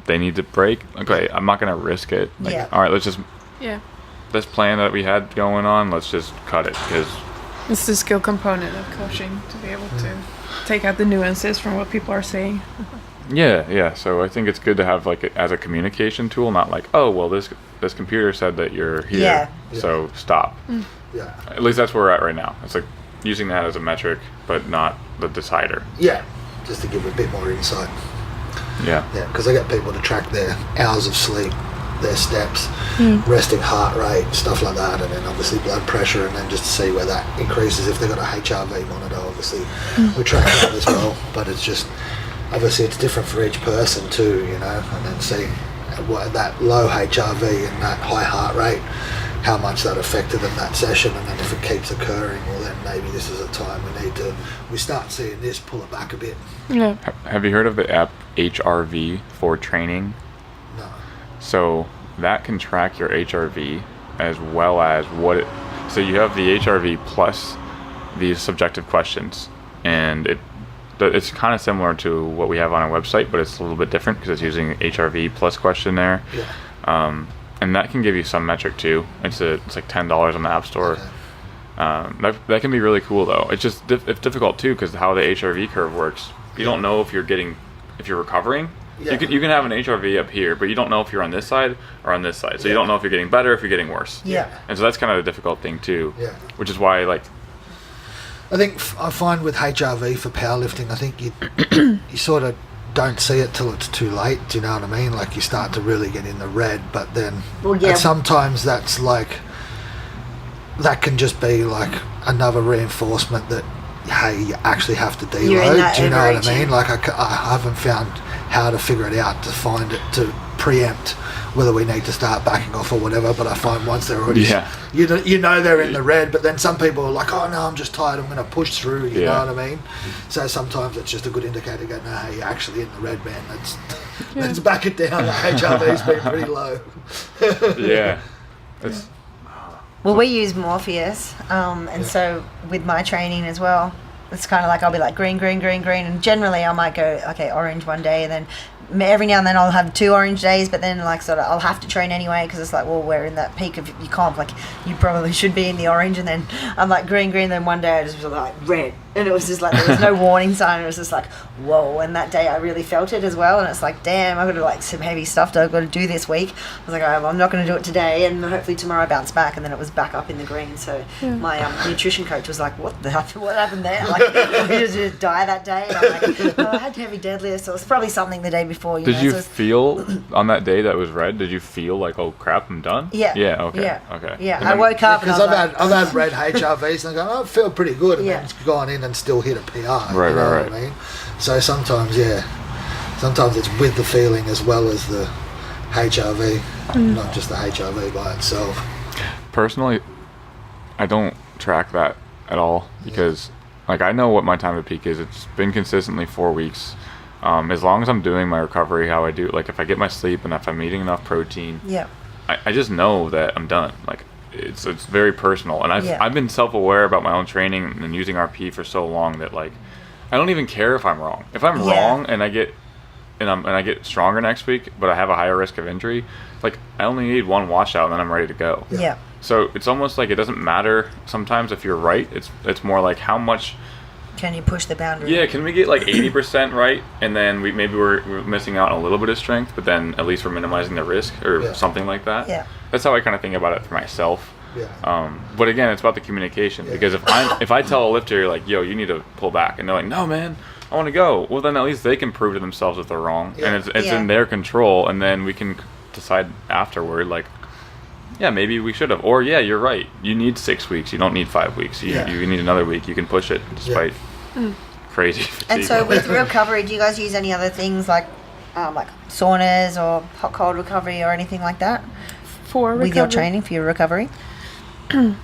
they need to break, okay, I'm not going to risk it. Like, Yeah. all right, let's just, Yeah. this plan that we had going on, let's just cut it, because It's the skill component of coaching to be able to take out the nuances from what people are saying. yeah. So I think it's good to have like as a communication tool, not like, oh, well, this computer said that you're here, Yeah. so stop. Yeah. At least that's where we're at right now. It's like using that as a metric, but not the decider. Yeah. Just to give a bit more insight. Yeah. Yeah, because I get people to track their hours of sleep, their steps, resting heart rate, stuff like that, and then obviously blood pressure, and then just to see where that increases. If they've got a HRV monitor, obviously we track that as well, but it's just, obviously it's different for each person too, and then see what that low HRV and that high heart rate, how much that affected them that session, and then if it keeps occurring, well then maybe this is a time we start seeing this, pull it back a bit. Yeah. Have you heard of the app HRV for training? No. So that can track your HRV as well as so you have the HRV plus these subjective questions, and it's kind of similar to what we have on our website, but it's a little bit different because it's using HRV plus questionnaire. Yeah. And that can give you some metric too. It's like $10 on the App Store. Okay. That can be really cool though. It's just it's difficult too because how the HRV curve works. You don't know if you're recovering. Yeah. You can have an HRV up here, but you don't know if you're on this side or on this side. So you don't know if you're getting better, or if you're getting worse. Yeah. And so that's kind of the difficult thing too. Yeah. Which is why I think I find with HRV for powerlifting, I think you sort of don't see it till it's too late. Do you know what I mean? Like you start to really get in the red, but then and sometimes that's like that can just be like another reinforcement that hey, you actually have to deload. Do you know what I mean? Like I haven't found how to figure it out to find it to preempt whether we need to start backing off or whatever. But I find once they're already, Yeah. you know they're in the red. But then some people are like, oh no, I'm just tired. I'm going to push through. You know what I mean? So sometimes it's just a good indicator to go, no, hey, you're actually in the red, man. Let's back it down. The HRV's been pretty low. Yeah. It's, Well, we use Morpheus, and so with my training as well, it's kind of like I'll be like green, green, green, green, and generally I might go, okay, orange one day, and then every now and then I'll have 2 orange days, but then like sort of I'll have to train anyway because it's like, well, we're in that peak of your comp, like you probably should be in the orange, and then I'm like green, green, then one day I just was like red, and it was just like there was no warning sign. It was just like whoa, and that day I really felt it as well, and it's like damn, I've got to like some heavy stuff that I've got to do this week. I was like, oh, I'm not going to do it today, and hopefully tomorrow I bounce back, and then it was back up in the green. So my nutrition coach was like, what happened there? Like did you just die that day? And I'm like, oh, I had heavy deadlifts, so it was probably something the day before. Did you so feel on that day that was red? Did you feel like, oh crap, I'm done? Yeah. Yeah. Okay. Yeah. Okay. Yeah. And I then- woke up and I Because was I've had red HRVs and I go, oh, I feel pretty good, and Yeah. then it's gone in and still hit a PR. Right, you know right, what I mean? So sometimes it's with the feeling as well as the HRV, not just the HRV by itself. Personally, I don't track that at all because, like, I know what my time to peak is. It's been consistently 4 weeks. As long as I'm doing my recovery how I do, like if I get my sleep and if I'm eating enough protein, yeah. I just know that I'm done. Like it's very personal, and I've been self-aware about my own training and using RP for so long that like I don't even care if I'm wrong. If I'm wrong and I get stronger next week, but I have a higher risk of injury, like I only need one washout and then I'm ready to go. Yeah. So it's almost like it doesn't matter sometimes if you're right. It's more like how much Can you push the boundary? Yeah, can we get like 80% right, and then we're missing out on a little bit of strength, but then at least we're minimizing the risk or something like that. Yeah. That's how I kind of think about it for myself. Yeah. But again, it's about the communication because if I tell a lifter like, yo, you need to pull back, and they're like, no, man, I want to go. Well, then at least they can prove to themselves that they're wrong, and it's in their control, and then we can decide afterward like, yeah, maybe we should have, or yeah, you're right. You need 6 weeks. You don't need 5 weeks. You need another week. You can push it despite crazy fatigue. And so with recovery, do you guys use any other things like saunas or hot cold recovery or anything like that For recovery. with your training for your recovery?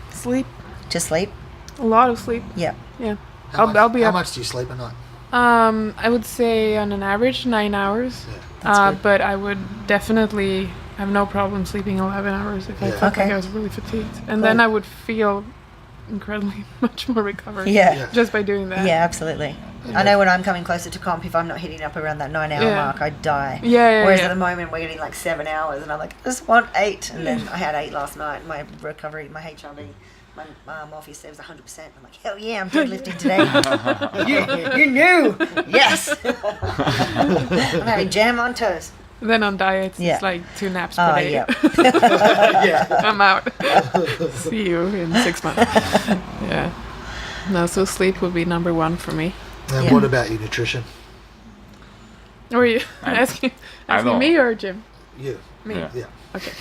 Sleep. Just sleep? A lot of sleep. Yeah. Yeah. How I'll be How up. much do you sleep a night? I would say on an average 9 hours. Yeah. But I would definitely have no problem sleeping 11 hours if I felt like Okay. I was really fatigued. And then I would feel incredibly much more recovered. Yeah. Just by doing that. Yeah, absolutely. I know when I'm coming closer to comp, if I'm not hitting up around that 9 hour mark, I die. Yeah. Whereas at the moment we're getting like 7 hours, and I'm like, I just want 8. And then I had 8 last night. My recovery, my HRV, my Morpheus said was 100%. I'm like, hell yeah, I'm deadlifting today. you knew. Yes. I'm having jam on toast. Then on diets, it's like 2 naps per day. Yeah. I'm out. See you in 6 months. Yeah. No, so sleep would be number 1 for me. And what about your nutrition? Or are you asking me or Jim? You. Me. Yeah. Okay.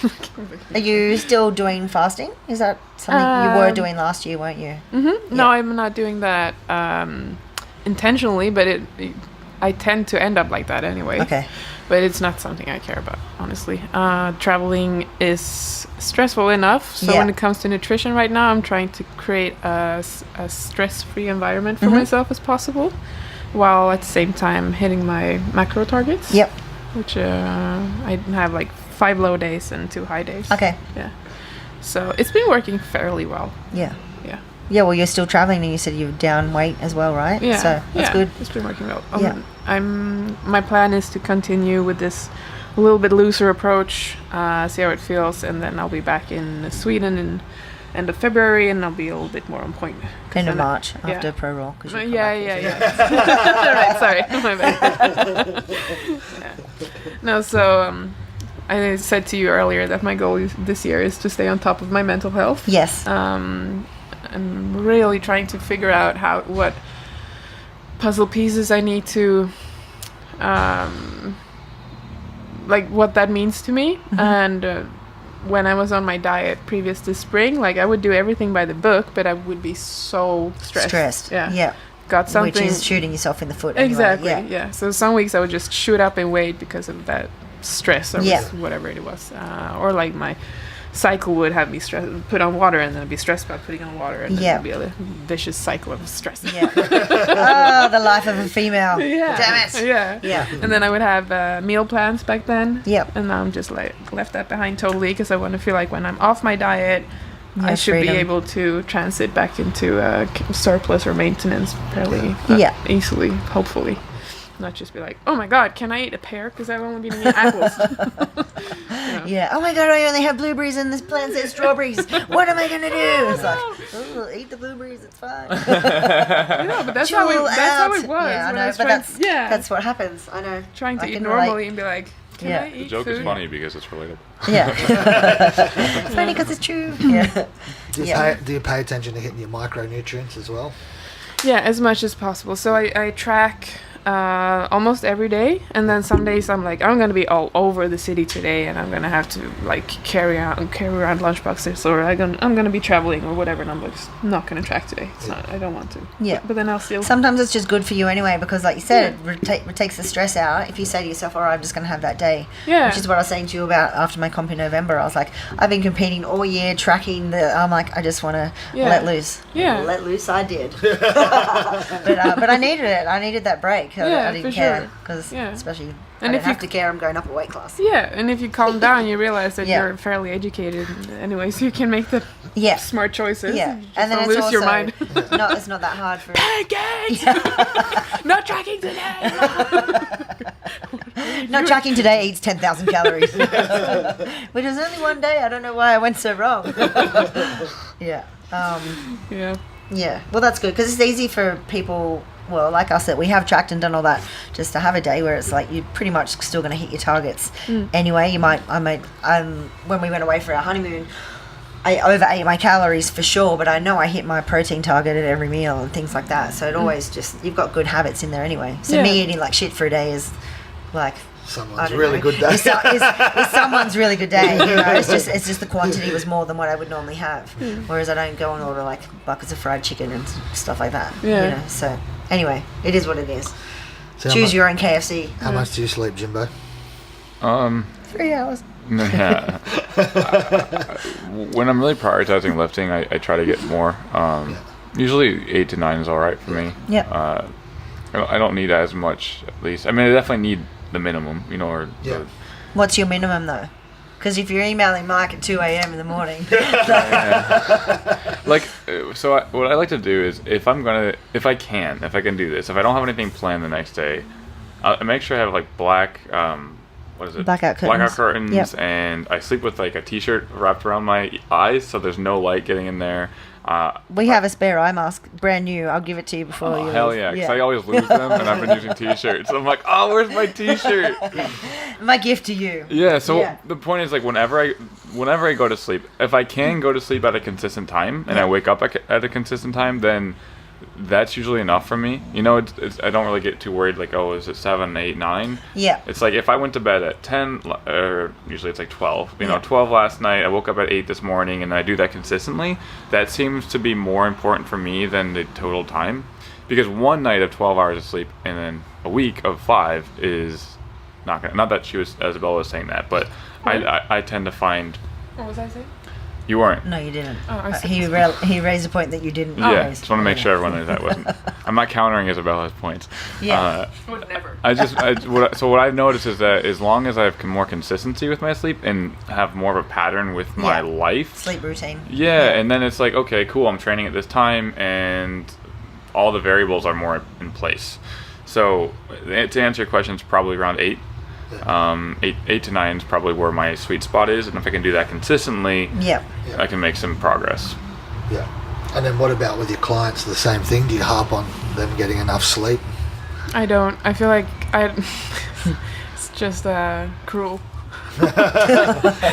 Are you still doing fasting? Is that something you were doing last year, weren't you? Mm-hmm. No, I'm not doing that intentionally, but I tend to end up like that anyway. Okay. But it's not something I care about, honestly. Traveling is stressful enough, so when it comes to nutrition right now, I'm trying to create a stress-free environment for myself as possible, while at the same time hitting my macro targets. Yep. Which I have like 5 low days and 2 high days. Okay. Yeah. So it's been working fairly well. Yeah. Yeah. Yeah, well, you're still traveling, and you said you're down weight as well, right? Yeah. So that's good. It's been working well. Yeah. My plan is to continue with this a little bit looser approach, see how it feels, and then I'll be back in Sweden in end of February, and I'll be a little bit more on point. End of March after pro roll. Right, sorry, my bad. No, so I said to you earlier that my goal this year is to stay on top of my mental health. Yes. I'm really trying to figure out what puzzle pieces I need to like what that means to me. And when I was on my diet previous to spring, like I would do everything by the book, but I would be so stressed. Yeah. Got something, which is shooting yourself in the foot anyway. Exactly. Yeah. So some weeks I would just shoot up in weight because of that stress or Yeah. whatever it was, or like my cycle would have me put on water, and then I'd be stressed about putting on water, and then Yeah. it'd be a vicious cycle of stress. Yeah. Oh, the life of a female. Yeah. Damn it. Yeah. Yeah. And then I would have meal plans back then. Yep. And now I'm just like left that behind totally, because I want to feel like when I'm off my diet, I have should freedom. be able to transit back into surplus or maintenance fairly Yeah. easily, hopefully. Not just be like, oh my god, can I eat a pear because I've only been eating apples? Yeah. Oh my god, I only have blueberries and this plant says strawberries. What am I gonna do? It's like, oh, eat the blueberries. It's fine. Yeah, but that's how it was. Yeah, I when know, I was but trying, that's what happens. I know. trying to I eat can normally relate. and be like, can Yeah. I eat The joke food? is funny because it's relatable. Yeah. It's funny because it's true. Yeah. Do you pay attention to hitting your micronutrients as well? Yeah, as much as possible. So I track almost every day, and then some days I'm like, I'm gonna be all over the city today, and I'm gonna have to like carry around lunchboxes, or I'm gonna be traveling or whatever, and I'm like, not gonna track today. It's not. I don't want to. Yeah. But then I'll still. Sometimes it's just good for you anyway, because like you said, it takes the stress out. If you say to yourself, all right, I'm just going to have that day. Yeah. Which is what I was saying to you about after my comp in November. I was like, I've been competing all year, tracking I'm like, I just want to Yeah. let loose. Yeah. Let loose, I did. But I needed it. I needed that break. Yeah, I didn't for care. sure. Because Yeah. especially, And I if don't you have to care, I'm going up a weight class. Yeah, and if you calm down, you realize that Yeah. you're fairly educated anyway, so you can make the Yeah. smart choices. Yeah. You just And then don't it's lose also, your mind. no, it's not that hard for Pancakes! Not tracking today! Not tracking today eats 10,000 calories. Which is only one day. I don't know why I went so wrong. Yeah. Yeah. Yeah. Well, that's good because it's easy for people. Well, like I said, we have tracked and done all that just to have a day where it's like you're pretty much still going to hit your targets. Anyway, when we went away for our honeymoon, I overate my calories for sure, but I know I hit my protein target at every meal and things like that. So it always you've got good habits in there anyway. So Yeah. me eating like shit for a day is like, Someone's I don't really know. good day. It's someone's really good day. You know, it's just the quantity was more than what I would normally have. Whereas I don't go and order like buckets of fried chicken and stuff like that. Yeah. You know, so anyway, it is what it is. So Choose your own KFC. How much do you sleep, Jimbo? 3 hours. Yeah. When I'm really prioritizing lifting, I try to get more. Usually 8 to 9 is all right for me. Yep. I don't need as much, at least. I mean, I definitely need the minimum, you know, or Yeah. What's your minimum though? Because if you're emailing Mike at 2 a.m. in the morning, like, what I like to do is if I can do this, if I don't have anything planned the next day, I make sure I have like black, what is it? Blackout curtains. curtains, Yep. and I sleep with like a t-shirt wrapped around my eyes so there's no light getting in there. we have a spare eye mask, brand new. I'll give it to you before Oh, you hell leave. yeah, because I always lose them, and I've been using t-shirts. I'm like, oh, where's my t-shirt? My gift to you. Yeah, so Yeah. the point is, like, whenever I go to sleep, if I can go to sleep at a consistent time, and I wake up at a consistent time, then that's usually enough for me. You know, it's I don't really get too worried, like, oh, is it 7, 8, 9? Yeah. It's like, if I went to bed at 10, or usually it's like 12, you know, Yeah. 12 last night, I woke up at 8 this morning, and I do that consistently, that seems to be more important for me than the total time. Because one night of 12 hours of sleep, and then a week of 5 is not that Isabella was saying that, but I tend to find, What was I saying? you weren't. No, you didn't. Oh, I see. He raised a point that you didn't. Yeah, raise. just want to make sure everyone knows that wasn't. I'm not countering Isabella's points. Yeah. Would never. What I've noticed is that as long as I have more consistency with my sleep and have more of a pattern with my Yeah. life, Sleep routine. yeah, and then it's like, okay, cool, I'm training at this time, and all the variables are more in place. So to answer your question, it's probably around 8. 8 to 9 is probably where my sweet spot is, and if I can do that consistently, Yeah. I can make some progress. Yeah. And then what about with your clients? The same thing? Do you harp on them getting enough sleep? I don't. I feel like it's just cruel.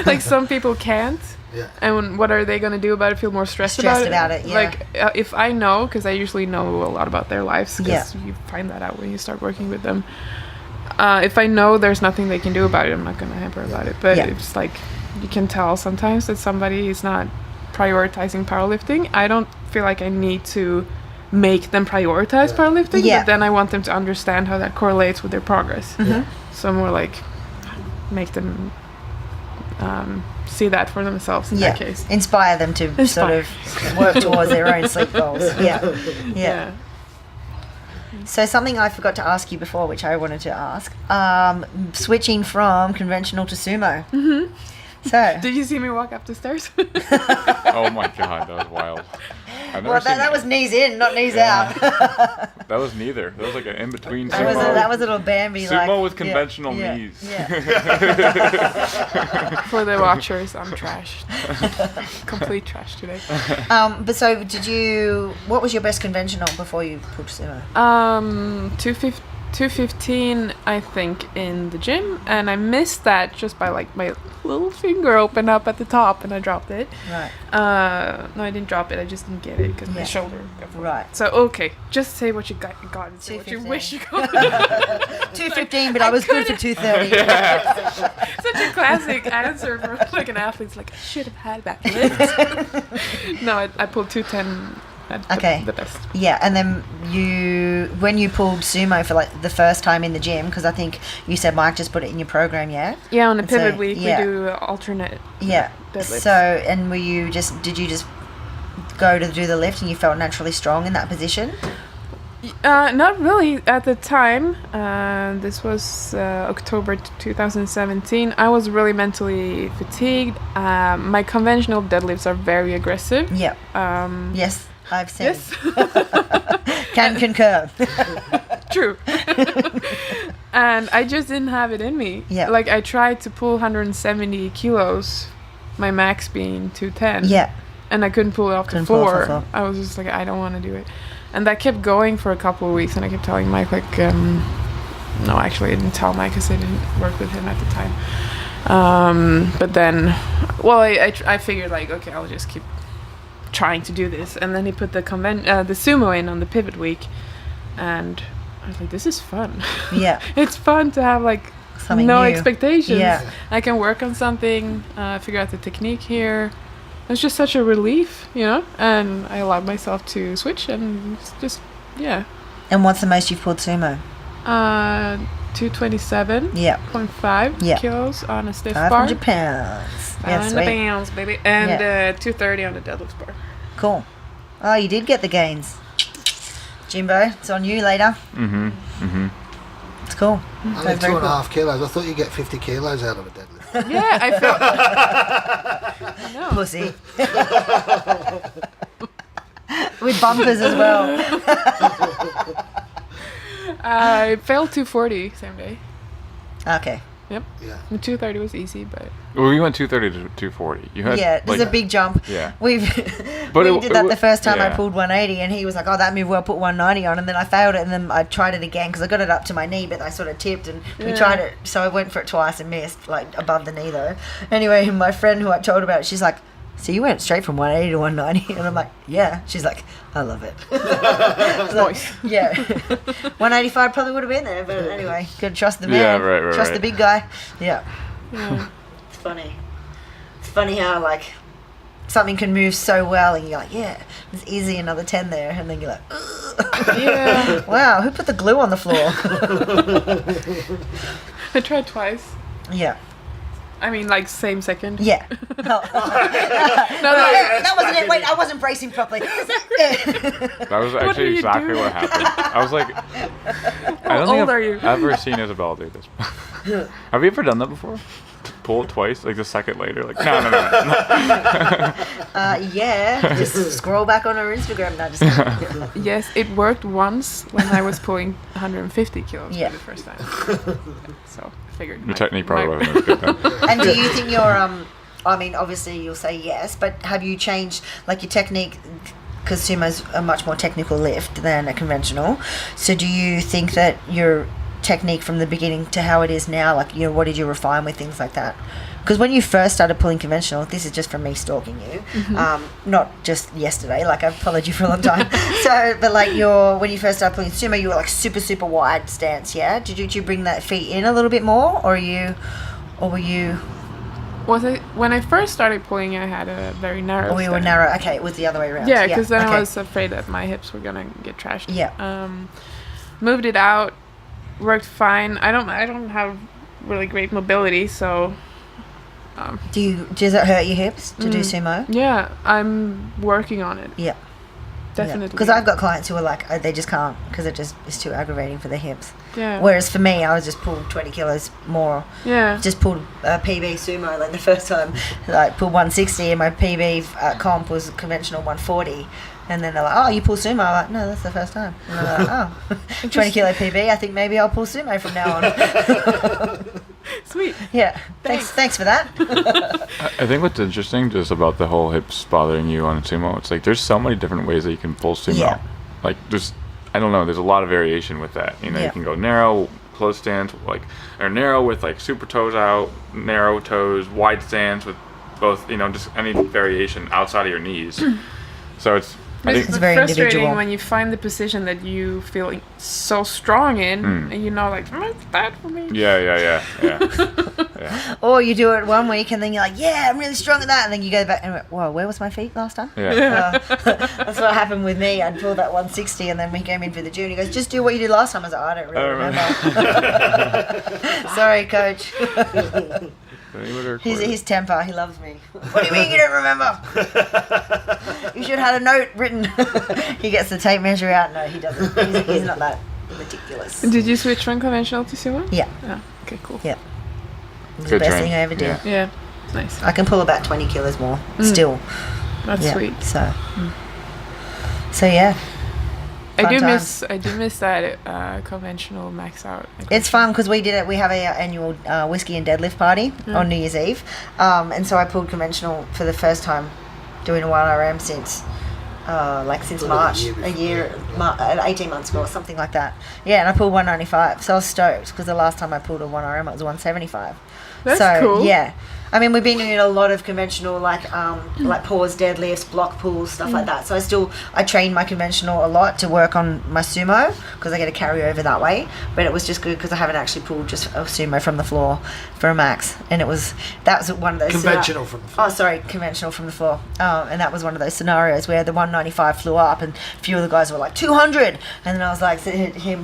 Like some people can't. Yeah. And what are they going to do about it? Feel more stressed Stressed about about it, yeah. Like, if I know, because I usually know a lot about their lives, because Yeah. you find that out when you start working with them. If I know there's nothing they can do about it, I'm not going to hamper about it. But Yeah. it's like, you can tell sometimes that somebody is not prioritizing powerlifting. I don't feel like I need to make them prioritize powerlifting, Yeah. but then I want them to understand how that correlates with their progress. Mm-hmm. So more like, make them see that for themselves in that case. Inspire them to sort of work towards their own sleep goals. Yeah. So something I forgot to ask you before, which I wanted to ask, switching from conventional to sumo. Mm-hmm. So did you see me walk up the stairs? Oh my god, that was wild. Well, that was knees in, not knees out. That was neither. That was like an in-between that sumo. That was a little Bambi. Sumo with conventional knees. Yeah. For the watchers, I'm trash. Complete trash today. But so what was your best conventional before you pulled sumo? 215, I think, in the gym, and I missed that just by like my little finger opened up at the top and I dropped it. Right. No, I didn't drop it. I just didn't get it because my shoulder got full. Right. So okay, just say what you got and say what you wish you got. 215, but I was good for 230. Such a classic answer for like an athlete. It's like, I should have had that lift. No, I pulled 210. The best. Yeah, and then when you pulled sumo for like the first time in the gym, because I think you said Mike just put it in your program, yeah? Yeah, on a pivot week we do alternate. Yeah. Deadlifts. So, and did you just go to do the lift and you felt naturally strong in that position? Not really at the time. This was October 2017. I was really mentally fatigued. My conventional deadlifts are very aggressive. Yeah. Yes. I've seen. Yes. Can concur. True. And I just didn't have it in me. Yeah. Like I tried to pull 170 kilos, my max being 210. Yeah. And I couldn't pull it off to four. I was just like, I don't want to do it. And that kept going for a couple of weeks, and I kept telling Mike, like, no, actually I didn't tell Mike because I didn't work with him at the time. But then, well, I figured like, okay, I'll just keep trying to do this, and then he put the sumo in on the pivot week, and I was like, this is fun. Yeah. It's fun to have like something no new. expectations. Yeah. I can work on something, figure out the technique here. It's just such a relief, and I allowed myself to switch, and it's just, yeah. And what's the most you've pulled sumo? 227.5 kilos on a stiff 500 bar. pounds. 500 pounds, baby. And 230 on the deadlift bar. Cool. Oh, you did get the gains. Jimbo, it's on you later. Mm-hmm. Mm-hmm. It's cool. Only 2.5 kilos. I thought you'd get 50 kilos out of a deadlift. Yeah, I felt... No. Pussy. With bumpers as well. I failed 240 same day. Okay. Yep. Yeah. The 230 was easy, but... Well, we went 230 to 240. You had, there's a big jump. Yeah. We did that the first time I pulled 180, and he was like, oh, that move well, put 190 on, and then I failed it, and then I tried it again, because I got it up to my knee, but I sort of tipped, and we tried it, so I went for it twice and missed, like, above the knee, though. Anyway, my friend who I told about it, she's like, so you went straight from 180 to 190? And I'm like, yeah. She's like, I love it. Voice. Yeah. 185 probably would have been there, but anyway, gotta trust the man. Yeah, right. Trust the big guy. Yeah. Yeah. It's funny. It's funny how, like, something can move so well, and you're like, yeah, it's easy, another 10 there, and then you're like, ugh. Yeah. Wow, who put the glue on the floor? I tried twice. Yeah. I mean, like, same second. Yeah. No, that wasn't it. Wait, I wasn't bracing properly. That was actually exactly what happened. I was like, How old are you? I've ever seen Isabella do this. Have you ever done that before? Pull it twice, like the second later? Like, no. Yeah. Just scroll back on her Instagram. No, just kidding. Yes, it worked once when I was pulling 150 kilos for the first time. So I figured. Your technique probably wasn't as good then. And do you think you're, I mean, obviously you'll say yes, but have you changed, like, your technique? Because sumo's a much more technical lift than a conventional. So do you think that your technique from the beginning to how it is now, like, what did you refine with things like that? Because when you first started pulling conventional, this is just from me stalking you, not just yesterday, like, I've followed you for a long time. So, but like, when you first started pulling sumo, you were like super wide stance, yeah? Did you bring that feet in a little bit more, or were you? When I first started pulling, I had a very narrow. Oh, you were narrow. Okay, it was the other way around. Yeah, because then I was afraid that my hips were gonna get trashed. Yeah. Moved it out, worked fine. I don't have really great mobility. So Does it hurt your hips to do sumo? yeah, I'm working on it. Yeah. Definitely. Because I've got clients who are like, they just can't because it just is too aggravating for their hips. Yeah. Whereas for me, I was just pulled 20 kilos more. Yeah. Just pulled a PB sumo like the first time, like pulled 160 and my PB comp was conventional 140. And then they're like, oh, you pull sumo? I'm like, no, that's the first time. And they're like, oh, 20 kilo PB, I think maybe I'll pull sumo from now on. Sweet. Yeah. Thanks for that. I think what's interesting just about the whole hips bothering you on sumo, it's like there's so many different ways that you can pull sumo. Yeah. Like I don't know, there's a lot of variation with that. You know, Yeah. you can go narrow, close stance, or narrow with like super toes out, narrow toes, wide stance with both, just any variation outside of your knees. So I think It's very frustrating individual. when you find the position that you feel so strong in, and you're not like, it's bad for me. yeah. Or you do it one week and then you're like, yeah, I'm really strong at that. And then you go back and, whoa, where was my feet last time? Yeah. That's what happened with me. I'd pulled that 160 and then we came in for the gym. He goes, just do what you did last time. I was like, I don't really remember. Sorry, coach. His temper. He loves me. What do you mean you don't remember? You should have had a note written. He gets the tape measure out. No, he doesn't. He's not that ridiculous. Did you switch from conventional to sumo? Yeah. Oh, okay, cool. Yeah. It was Good the best training. thing I ever did. Yeah. Yeah, nice. I can pull about 20 kilos more still. That's Yeah. sweet. So yeah. I Fun do times. miss that conventional max out. It's fun because we did it. We have a annual whiskey and deadlift party on New Year's Eve, and so I pulled conventional for the first time, doing a 1RM since March, 18 months ago or something like that. Yeah, and I pulled 195, so I was stoked because the last time I pulled a 1RM it was 175. That's so, cool. Yeah. I mean, we've been doing a lot of conventional, like pause deadlifts, block pulls, stuff like that. So I train my conventional a lot to work on my sumo because I get a carry over that way. But it was just good because I haven't actually pulled just a sumo from the floor for a max, and that was one of those Conventional from the floor. Oh, sorry, conventional from the floor. And that was one of those scenarios where the 195 flew up, and a few of the guys were like 200, and then I was like,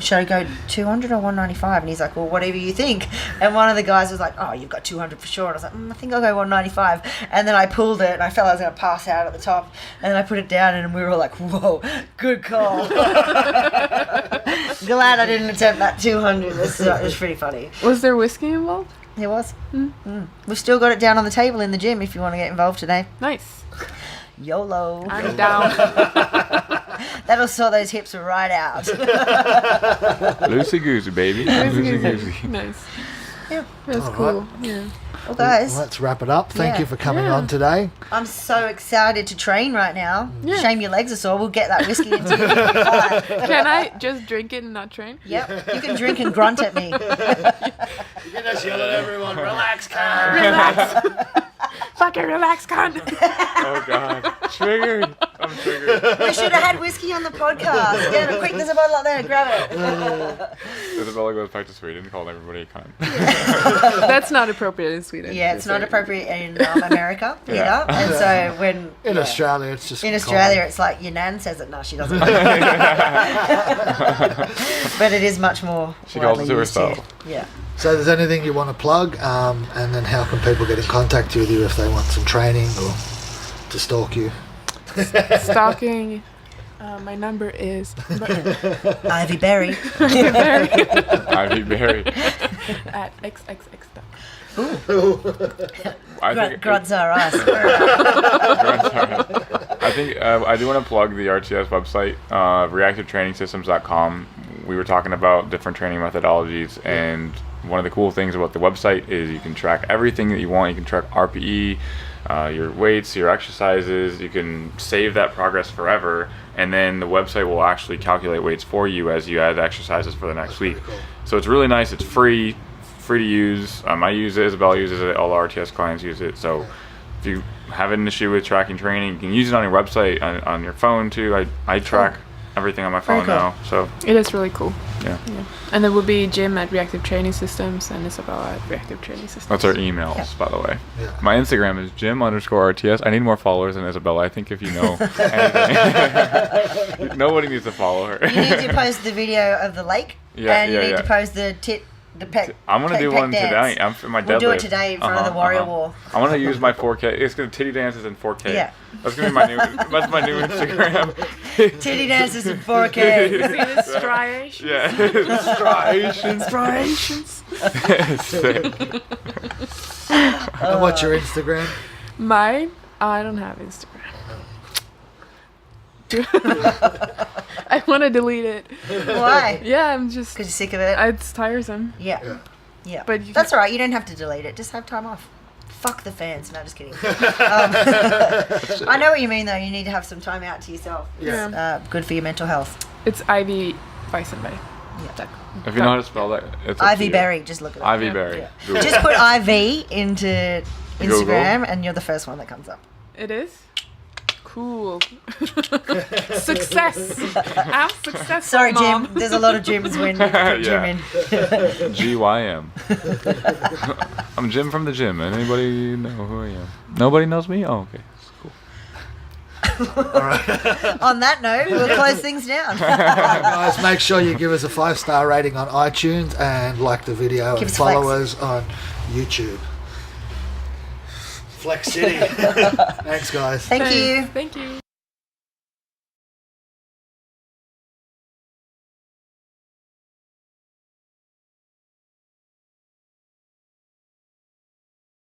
should I go 200 or 195? And he's like, well, whatever you think. And one of the guys was like, oh, you've got 200 for sure. And I was like, I think I'll go 195. And then I pulled it and I felt I was going to pass out at the top, and then I put it down and we were all like, whoa, good call. Glad I didn't attempt that 200. It was pretty funny. Was there whiskey involved? It was. We've still got it down on the table in the gym if you want to get involved today. Nice. YOLO. I'm down. That'll sort those hips right out. Loosey goosey, baby. Loosey goosey. Nice. Yeah. That's All cool. right. Yeah. Well, guys, Let's wrap it up. Thank Yeah. you for coming Yeah. on today. I'm so excited to train right now. Yeah. Shame your legs are sore. We'll get that whiskey into you. Fine. Can I just drink it and not train? Yep. You can drink and grunt at me. You can just yell at everyone, relax, Karen. Relax. Fucking relax, cunt. Oh god. Triggered. I'm triggered. We should have had whiskey on the podcast. Yeah, quick, there's a bottle up there. Grab it. Isabella goes back to Sweden calling everybody a cunt. That's not appropriate in Sweden. Yeah, it's not appropriate in America either. Yeah. And so when In Australia, it's just in common. Australia, it's like your nan says it. No, she doesn't. But it is much more. She calls widely it to used here. herself. Yeah. So, there's anything you want to plug, and then how can people get in contact with you if they want some training or to stalk you? Stalking. My number is Ivy Berry. Ivy Berry. at xxx. I think Gruds are us. I think I do want to plug the RTS website, reactivetrainingsystems.com. We were talking about different training methodologies, and one of the cool things about the website is you can track everything that you want. You can track RPE, your weights, your exercises. You can save that progress forever, and then the website will actually calculate weights for you as you add exercises for the next week. So it's really nice. It's free to use. I use it. Isabella uses it. All our RTS clients use it. So if you have an issue with tracking training, you can use it on your website, on your phone too. I track everything on my phone cool. now. So It is really cool. yeah. And there will be Jim at Reactive Training Systems and Isabella at Reactive Training Systems. That's our emails, Yeah. by the way. Yeah. My Instagram is Jim_RTS. I need more followers than Isabella. I think if you know anything, nobody needs to follow her. You need to post the video of the lake, Yeah, and you yeah, need yeah. to post the tit The pec. I'm gonna do pec one dance. today. I'm for my deadlift. We'll do it today in front of the Warrior Wall. I want to use my 4K. It's gonna titty dances in 4K. Yeah. That's gonna be my new. That's my new Instagram. Titty dances in 4K. See the striations? Yeah. Striations. Striations. Sick. And what's your Instagram? Mine? I don't have Instagram. I want to delete it. Why? Yeah, I'm just. Because you're sick of it? It's tiresome. Yeah. Yeah. But you That's can- all right. You don't have to delete it. Just have time off. Fuck the fans. No, just kidding. I know what you mean, though. You need to have some time out to yourself. Yeah. It's good for your mental health. It's Ivy Weissenberg. Yeah. If you know how to spell that, it's up to Ivy you. Berry. Just look it up. Ivy Yeah. Berry. Yeah. Google. Just put IV into Google. Instagram, and you're the first one that comes up. It is? Cool. Success. I'm successful. Sorry, Mom. Jim. There's a lot of Gyms when you put Jim in. GYM. I'm Jim from the gym. Anybody know who I am? Nobody knows me? Oh, okay. That's cool. On that note, we'll close things down. Guys, make sure you give us a 5-star rating on iTunes and like the video Give and us follow flex. us on YouTube. Flex City. Thanks, guys. Thank you. Thank you.